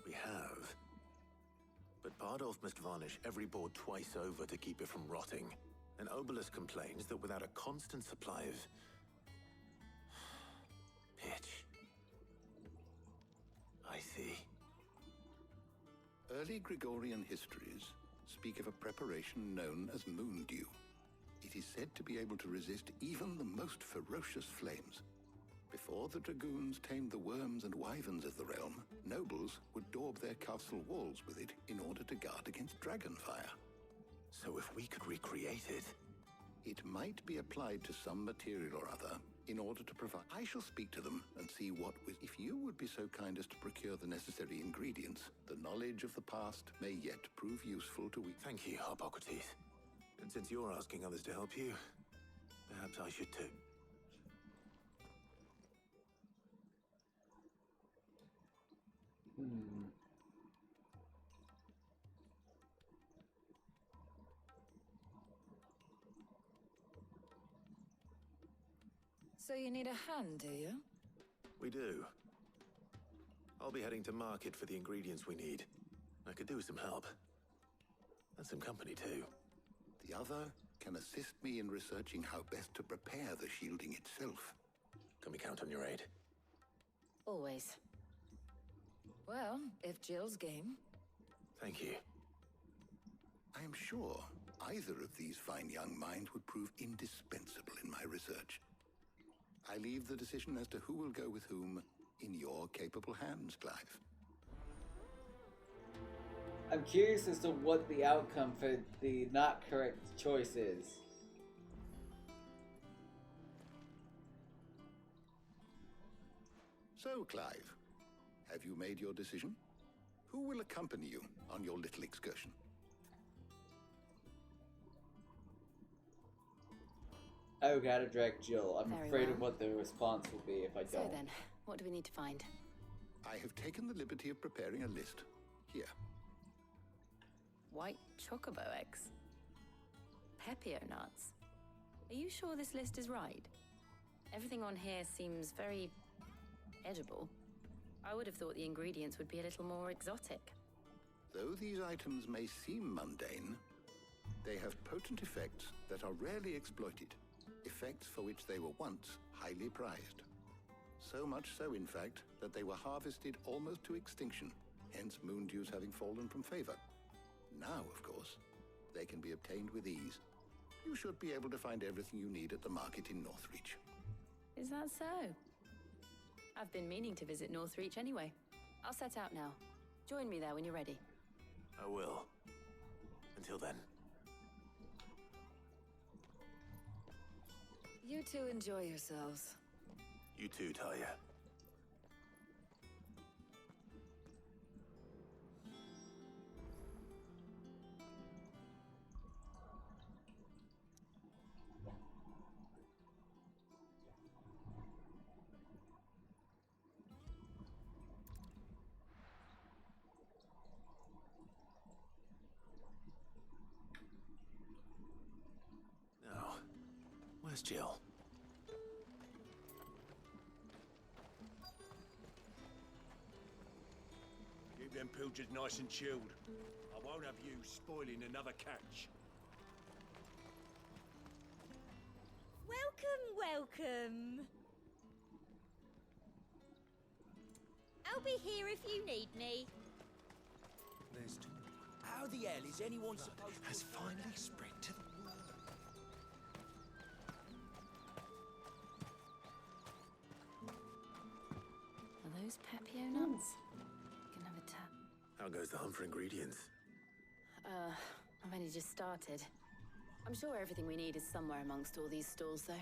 We have. But Bardolph must varnish every board twice over to keep it from rotting. And Obelus complains that without a constant supply of... pitch. I see. Early Gregorian histories speak of a preparation known as moon dew. It is said to be able to resist even the most ferocious flames. Before the dragoons tamed the worms and wyverns of the realm, nobles would daub their castle walls with it in order to guard against dragonfire. So if we could recreate it... It might be applied to some material or other in order to provide... I shall speak to them and see what... If you would be so kind as to procure the necessary ingredients, the knowledge of the past may yet prove useful to we... Thank you, Harpocrates. And since you're asking others to help you, perhaps I should too. So you need a hand, do you? We do. I'll be heading to market for the ingredients we need. I could do with some help. And some company too. The other can assist me in researching how best to prepare the shielding itself. Can we count on your aid? Always. Well, if Jill's game. Thank you. I am sure either of these fine young minds would prove indispensable in my research. I leave the decision as to who will go with whom in your capable hands, Clive. I'm curious as to what the outcome for the not correct choice is. So, Clive, have you made your decision? Who will accompany you on your little excursion? I gotta direct Jill. I'm Very afraid well. of what the response will be if I So don't. then, what do we need to find? I have taken the liberty of preparing a list here. White chocobo eggs. Pepio nuts. Are you sure this list is right? Everything on here seems very edible. I would have thought the ingredients would be a little more exotic. Though these items may seem mundane, they have potent effects that are rarely exploited, effects for which they were once highly prized. So much so, in fact, that they were harvested almost to extinction, hence moon dews having fallen from favor. Now, of course, they can be obtained with ease. You should be able to find everything you need at the market in Northreach. Is that so? I've been meaning to visit Northreach anyway. I'll set out now. Join me there when you're ready. I will. Until then. You two enjoy yourselves. You too, Talia. Now, where's Jill? Keep them pilchards nice and chilled. I won't have you spoiling another catch. Welcome. I'll be here if you need me. How the hell is anyone supposed to... Has finally spread to the world. Are those Pepio nuts? Can have a tap. How goes the hunt for ingredients? I've only just started. I'm sure everything we need is somewhere amongst all these stalls, though.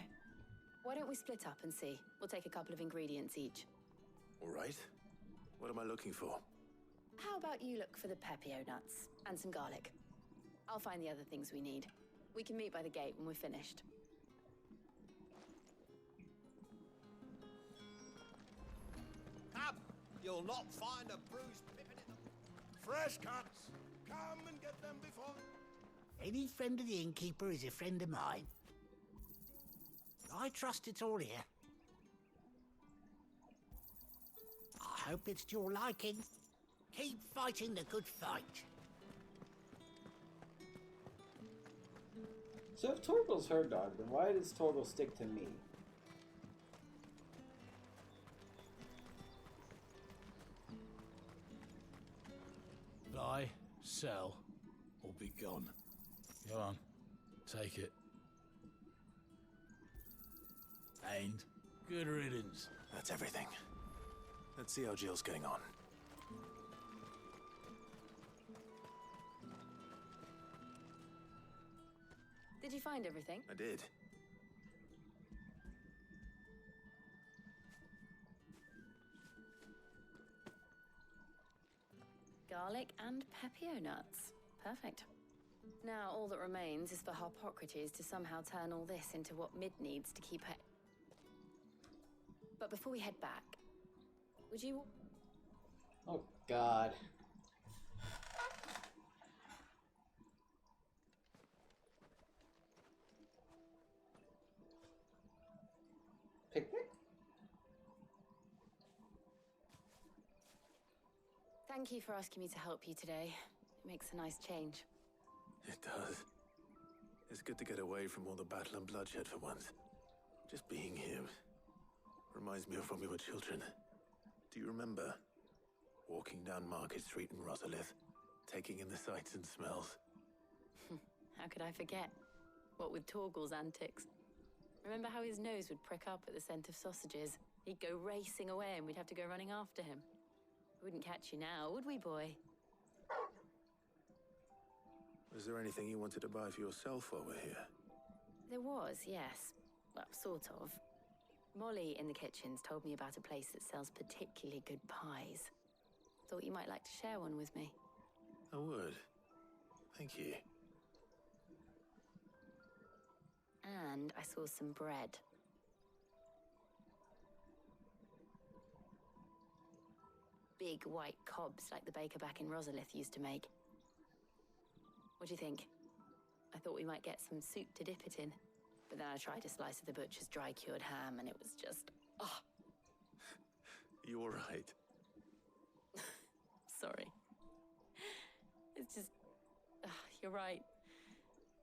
Why don't we split up and see? We'll take a couple of ingredients each. All right. What am I looking for? How about you look for the Pepio nuts and some garlic? I'll find the other things we need. We can meet by the gate when we're finished. Come! You'll not find a bruised pippin in the... Fresh cuts! Come and get them before... Any friend of the innkeeper is a friend of mine. I trust it's all here. I hope it's to your liking. Keep fighting the good fight. So if Torgal's her dog, then why does Torgal stick to me? Buy, sell, or be gone. Go on, take it. And good riddance. That's everything. Let's see how Jill's getting on. Did you find everything? I did. Garlic and Pepio nuts. Perfect. Now all that remains is for Harpocrates to somehow turn all this into what Mid needs to keep her... But before we head back, would you... Oh, God. Picnic? Thank you for asking me to help you today. It makes a nice change. It does. It's good to get away from all the battle and bloodshed for once. Just being here reminds me of when we were children. Do you remember? Walking down Market Street in Rosalith, taking in the sights and smells. How could I forget? What with Torgal's antics. Remember how his nose would prick up at the scent of sausages? He'd go racing away and we'd have to go running after him. We wouldn't catch you now, would we, boy? Was there anything you wanted to buy for yourself while we're here? There was, yes. Well, sort of. Molly in the kitchens told me about a place that sells particularly good pies. Thought you might like to share one with me. I would. Thank you. And I saw some bread. Big white cobs like the baker back in Rosalith used to make. What do you think? I thought we might get some soup to dip it in. But then I tried a slice of the butcher's dry-cured ham and it was just... oh. You all right? Sorry. It's just... you're right.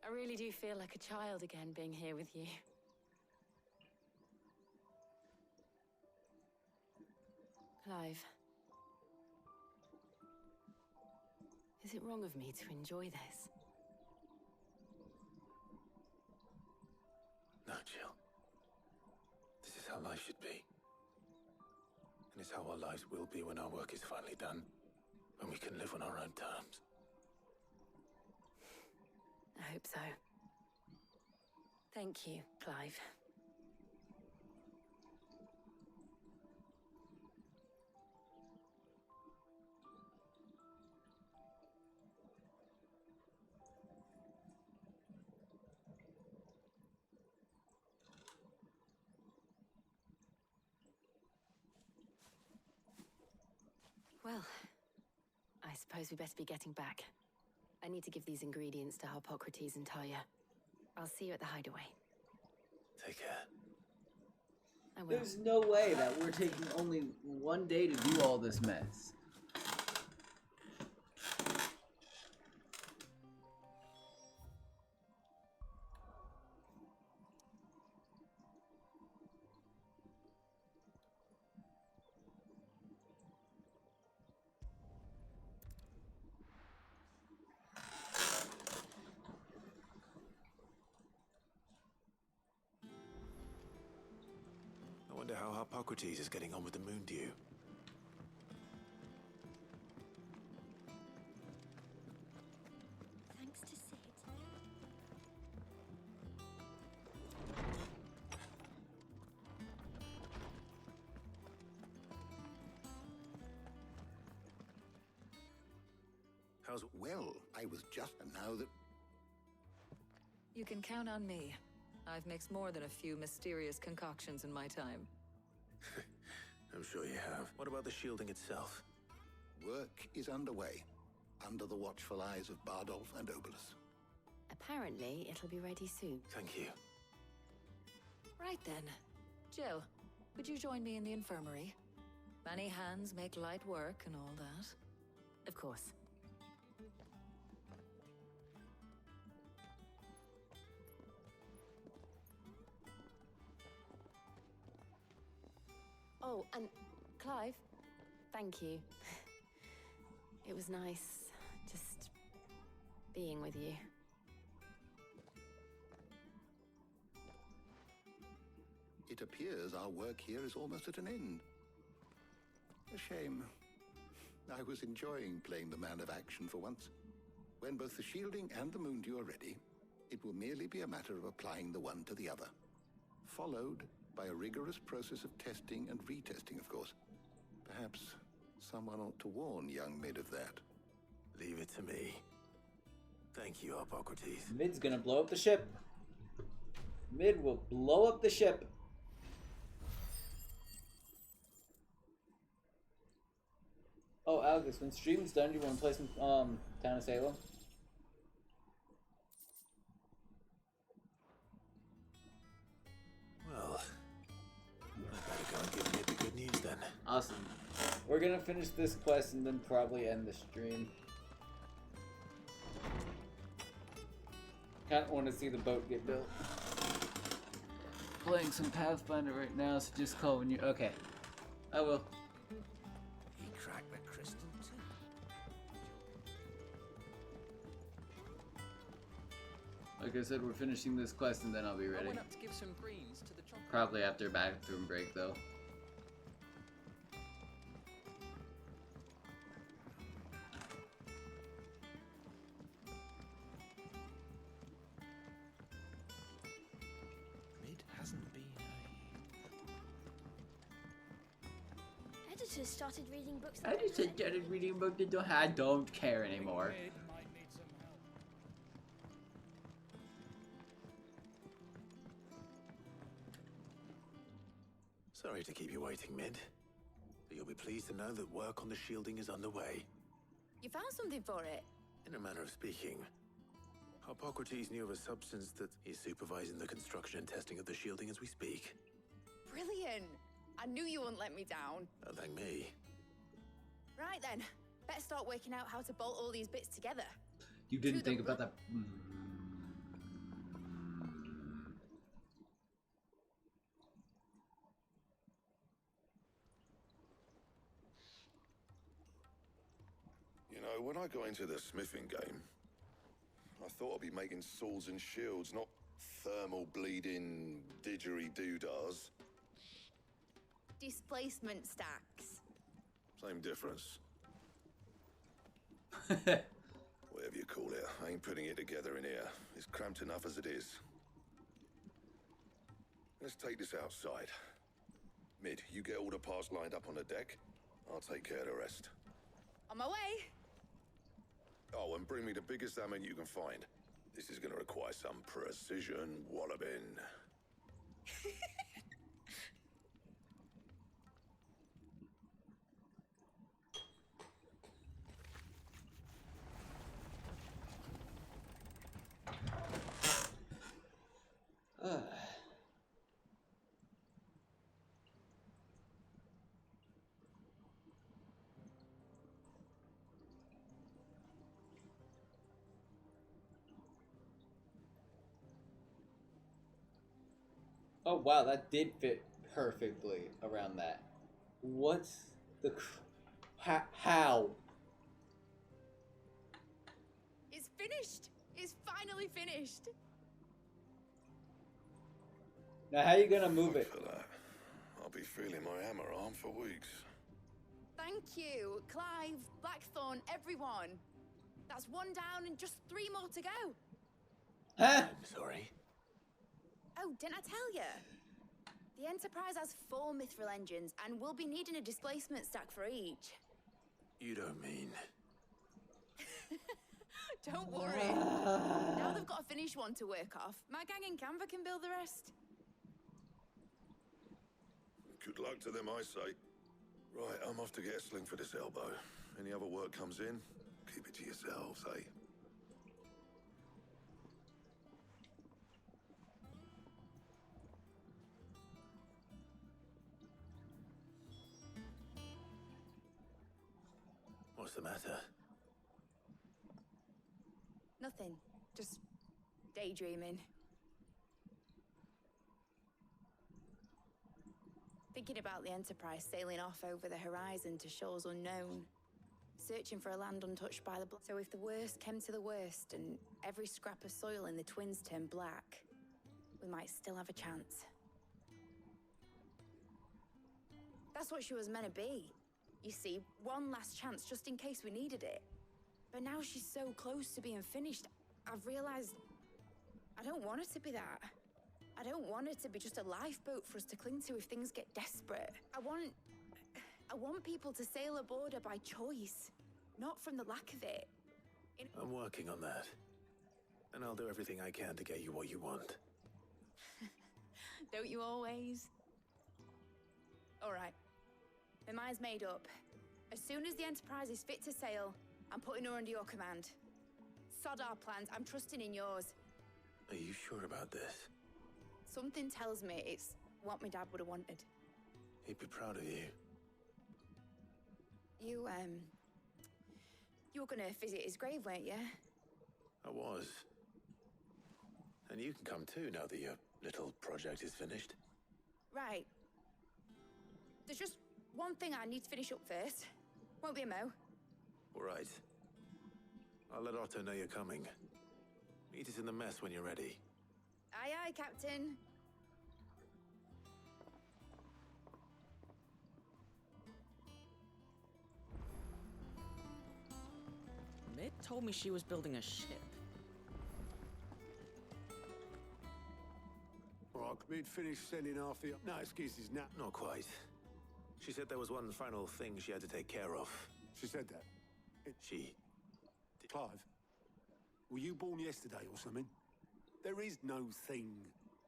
I really do feel like a child again being here with you. Clive. Is it wrong of me to enjoy this? No, Jill. This is how life should be. And it's how our lives will be when our work is finally done. When we can live on our own terms. I hope so. Thank you, Clive. Well, I suppose we best be getting back. I need to give these ingredients to Harpocrates and Talia. I'll see you at the hideaway. Take care. I will. There's no way that we're taking only one day to do all this mess. I wonder how Harpocrates is getting on with the moon dew. Thanks to Sid. How's... Well, I was just... And now that... You can count on me. I've mixed more than a few mysterious concoctions in my time. I'm sure you have. What about the shielding itself? Work is underway, under the watchful eyes of Bardolph and Obolus. Apparently, it'll be ready soon. Thank you. Right then. Jill, would you join me in the infirmary? Many hands make light work and all that. Of course. Oh, and Clive, thank you. It was nice just being with you. It appears our work here is almost at an end. A shame. I was enjoying playing the man of action for once. When both the shielding and the moon dew are ready, it will merely be a matter of applying the one to the other. Followed by a rigorous process of testing and retesting, of course. Perhaps someone ought to warn young Mid of that. Leave it to me. Thank you, Harpocrates. Mid's gonna blow up the ship. Mid will blow up the ship. Oh, Algus, when stream's done, do you want to play some Town of Salem? Well, I better go and give Mid the good news then. Awesome. We're gonna finish this quest and then probably end the stream. Kind of want to see the boat get built. Playing some Pathfinder right now, so just call when you. Okay, I will. He cracked the crystal too. Like I said, we're finishing this quest and then I'll be I ready. went up to give some greens to the chocolate. Probably after a bathroom break, though. Mid hasn't been Editors started reading books. I just started reading about the. I don't care anymore. Mid might need some help. Sorry to keep you waiting, Mid. But you'll be pleased to know that work on the shielding is underway. You found something for it? In a manner of speaking, Hippocrates knew of a substance that is supervising the construction and testing of the shielding as we speak. Brilliant! I knew you wouldn't let me down. Oh, thank me. Right then, better start working out how to bolt all these bits together. You didn't think about that. You know, when I got into the smithing game, I thought I'd be making swords and shields, not thermal bleeding didgeridoo-dahs. Displacement stacks. Same difference. Whatever you call it, I ain't putting it together in here. It's cramped enough as it is. Let's take this outside. Mid, you get all the parts lined up on the deck. I'll take care of the rest. On my way. Oh, and bring me the biggest hammer you can find. This is gonna require some precision walloping. Oh wow, that did fit perfectly around that. What's the how? It's finished. It's finally finished. Now how you gonna move it? For that, I'll be feeling my hammer arm for weeks. Thank you, Clive, Blackthorn, everyone. That's one down and just 3 more to go. Huh? I'm sorry. Oh, didn't I tell you? The Enterprise has 4 mithril engines, and we'll be needing a displacement stack for each. You don't mean... Don't worry. Now they've got a finished one to work off. My gang in Canva can build the rest. Good luck to them, I say. Right, I'm off to get a sling for this elbow. Any other work comes in, keep it to yourselves, eh? What's the matter? Nothing. Just daydreaming. Thinking about the Enterprise sailing off over the horizon to shores unknown. Searching for a land untouched by the blood. So if the worst came to the worst and every scrap of soil in the Twins turned black, we might still have a chance. That's what she was meant to be. You see, one last chance just in case we needed it. But now she's so close to being finished, I've realized I don't want it to be that. I don't want it to be just a lifeboat for us to cling to if things get desperate. I want people to sail aboard her by choice, not from the lack of it. I'm working on that. And I'll do everything I can to get you what you want. Don't you always? All right. My mind's made up. As soon as the Enterprise is fit to sail, I'm putting her under your command. Sod our plans. I'm trusting in yours. Are you sure about this? Something tells me it's what my dad would have wanted. He'd be proud of you. You were gonna visit his grave, weren't you? I was. And you can come too now that your little project is finished. Right. There's just one thing I need to finish up first. Won't be a mo. All right. I'll let Otto know you're coming. Meet us in the mess when you're ready. Aye, aye, Captain. Mid told me she was building a ship. All right, Mid finished sending half the... No excuses, nah. Not quite. She said there was one final thing she had to take care of. She said that? She... Clive, were you born yesterday or something? There is no thing.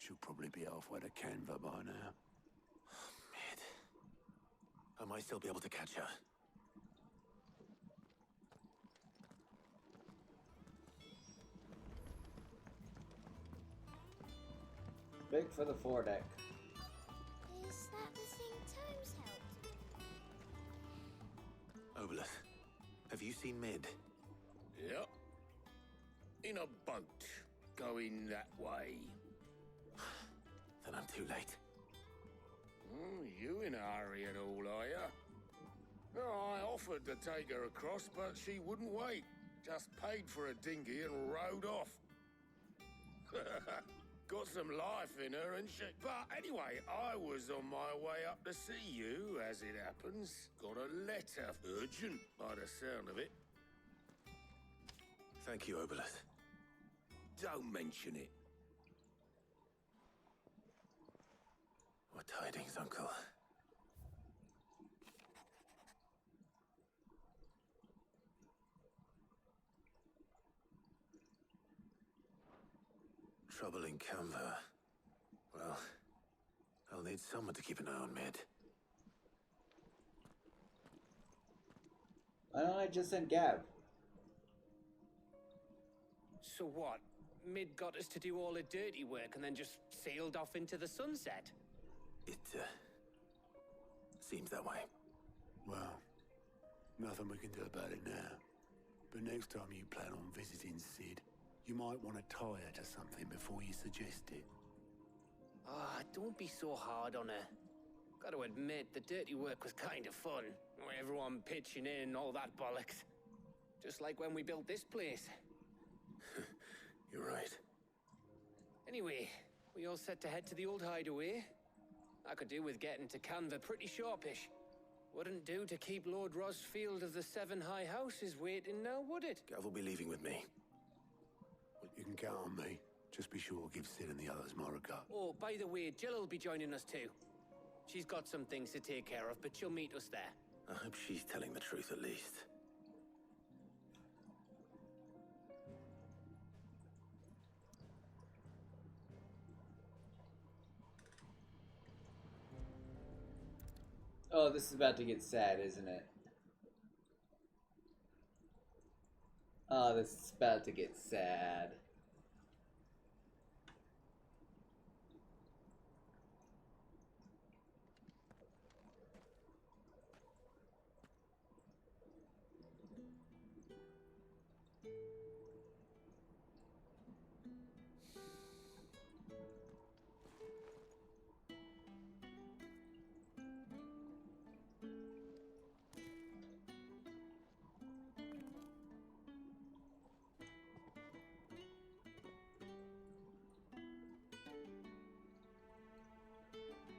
She'll probably be halfway to Canva by now. Mid. I might still be able to catch her. Big for the foredeck. Is that the thing Tomes helped? Obelus, have you seen Mid? Yep. In a boat, going that way. Then I'm too late. You in a hurry and all, are ya? No, I offered to take her across, but she wouldn't wait. Just paid for a dinghy and rowed off. Got some life in her, and she... But anyway, I was on my way up to see you, as it happens. Got a letter. Urgent, by the sound of it. Thank you, Obelus. Don't mention it. What tidings, Uncle? Trouble in Canva. Well, I'll need someone to keep an eye on Mid. Why don't I just send Gab? So what? Mid got us to do all the dirty work and then just sailed off into the sunset? It, seems that way. Well, nothing we can do about it now. But next time you plan on visiting Sid, you might want to tie her to something before you suggest it. Ah, don't be so hard on her. Got to admit, the dirty work was kind of fun. Everyone pitching in, all that bollocks. Just like when we built this place. You're right. Anyway, we all set to head to the old hideaway. I could do with getting to Canva pretty sharpish. Wouldn't do to keep Lord Rosfield of the Seven High Houses waiting now, would it? Gav will be leaving with me. Well, you can count on me. Just be sure to give Sid and the others my regard. Oh, by the way, Jill will be joining us too. She's got some things to take care of, but she'll meet us there. I hope she's telling the truth at least. Oh, this is about to get sad, isn't it? Oh, this is about to get sad.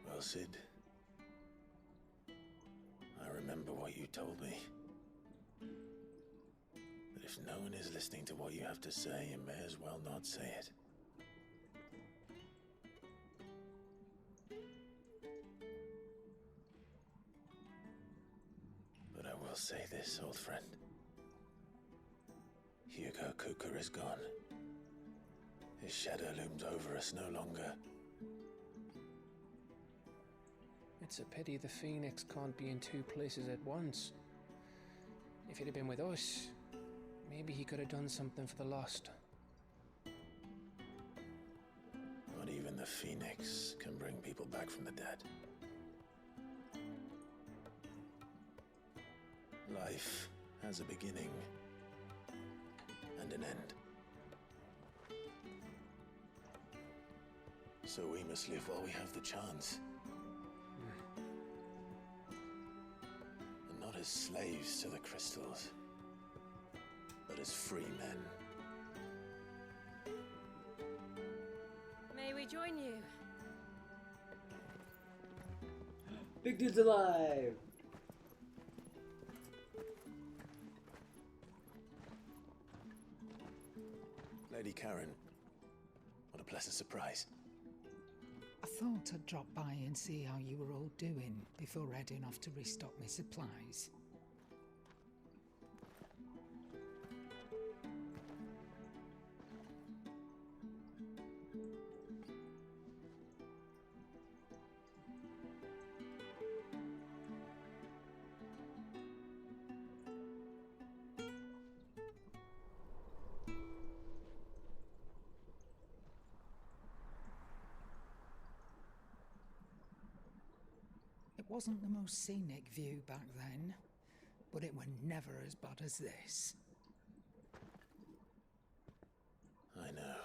Well, Sid, I remember what you told me. That if no one is listening to what you have to say, you may as well not say it. But I will say this, old friend. Hugo Kuka is gone. His shadow looms over us no longer. It's a pity the Phoenix can't be in two places at once. If he'd have been with us, maybe he could have done something for the lost. Not even the Phoenix can bring people back from the dead. Life has a beginning and an end. So we must live while we have the chance. And not as slaves to the crystals, but as free men. May we join you? Big dude's alive! Lady Karen, what a pleasant surprise. I thought I'd drop by and see how you were all doing before heading off to restock my supplies. It wasn't the most scenic view back then, but it were never as bad as this. I know.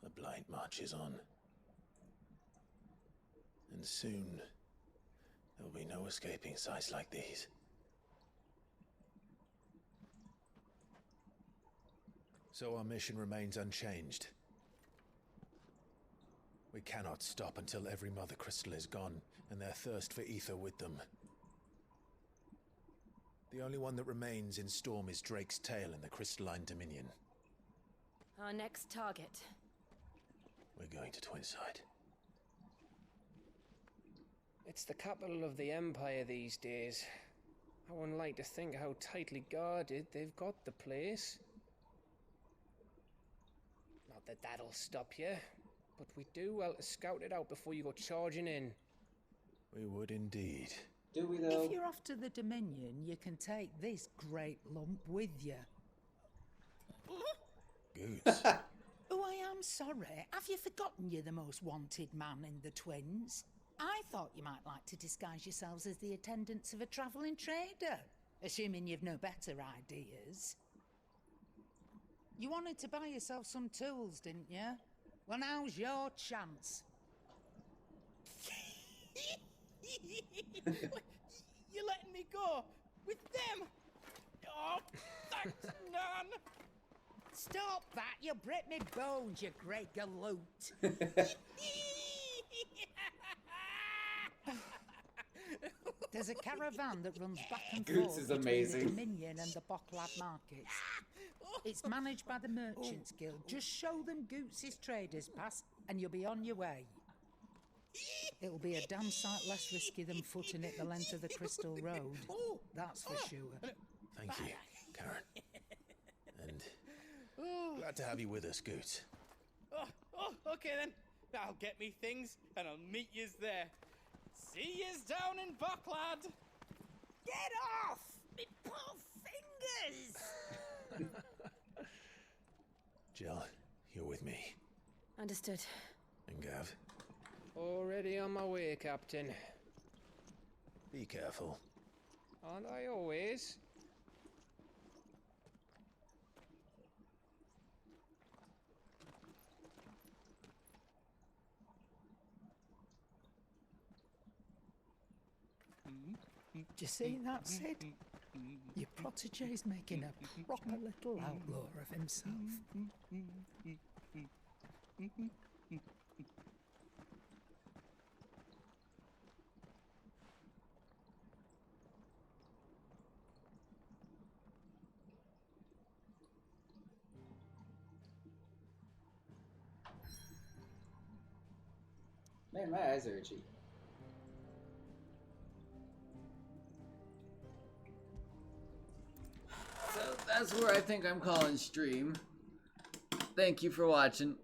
The blight marches on. And soon, there will be no escaping sights like these. So our mission remains unchanged. We cannot stop until every Mother Crystal is gone, and their thirst for ether with them. The only one that remains in Storm is Drake's Tail in the Crystalline Dominion. Our next target. We're going to Twinside. It's the capital of the Empire these days. I wouldn't like to think how tightly guarded they've got the place. Not that that'll stop you, but we do well to scout it out before you go charging in. We would indeed. Do we though? If you're off to the Dominion, you can take this great lump with you. Goots. Oh, I am sorry. Have you forgotten you're the most wanted man in the Twins? I thought you might like to disguise yourselves as the attendants of a travelling trader, assuming you've no better ideas. You wanted to buy yourself some tools, didn't you? Well, now's your chance. You're letting me go with them? Oh, thanks, Nan. Stop that! You'll break me bones, you great galoot. There's a caravan that runs back and Goots forth is between amazing. the Dominion and the Bocklad markets. It's managed by the Merchants Guild. Just show them Goots' traders pass and you'll be on your way. It'll be a damn sight less risky than footing it the length of the Crystal Road. That's for sure. Thank you, Karen. And glad to have you with us, Goots. Okay then. I'll get me things and I'll meet yous there. See yous down in Bocklad. Get off! Me poor fingers! Jill, you're with me. Understood. And Gav, Already on my way, Captain. be careful. Aren't I always? Do you see that, Sid? Your protege's making a proper little outlaw of himself. Man, my eyes are itchy. So that's where I think I'm calling stream. Thank you for watching.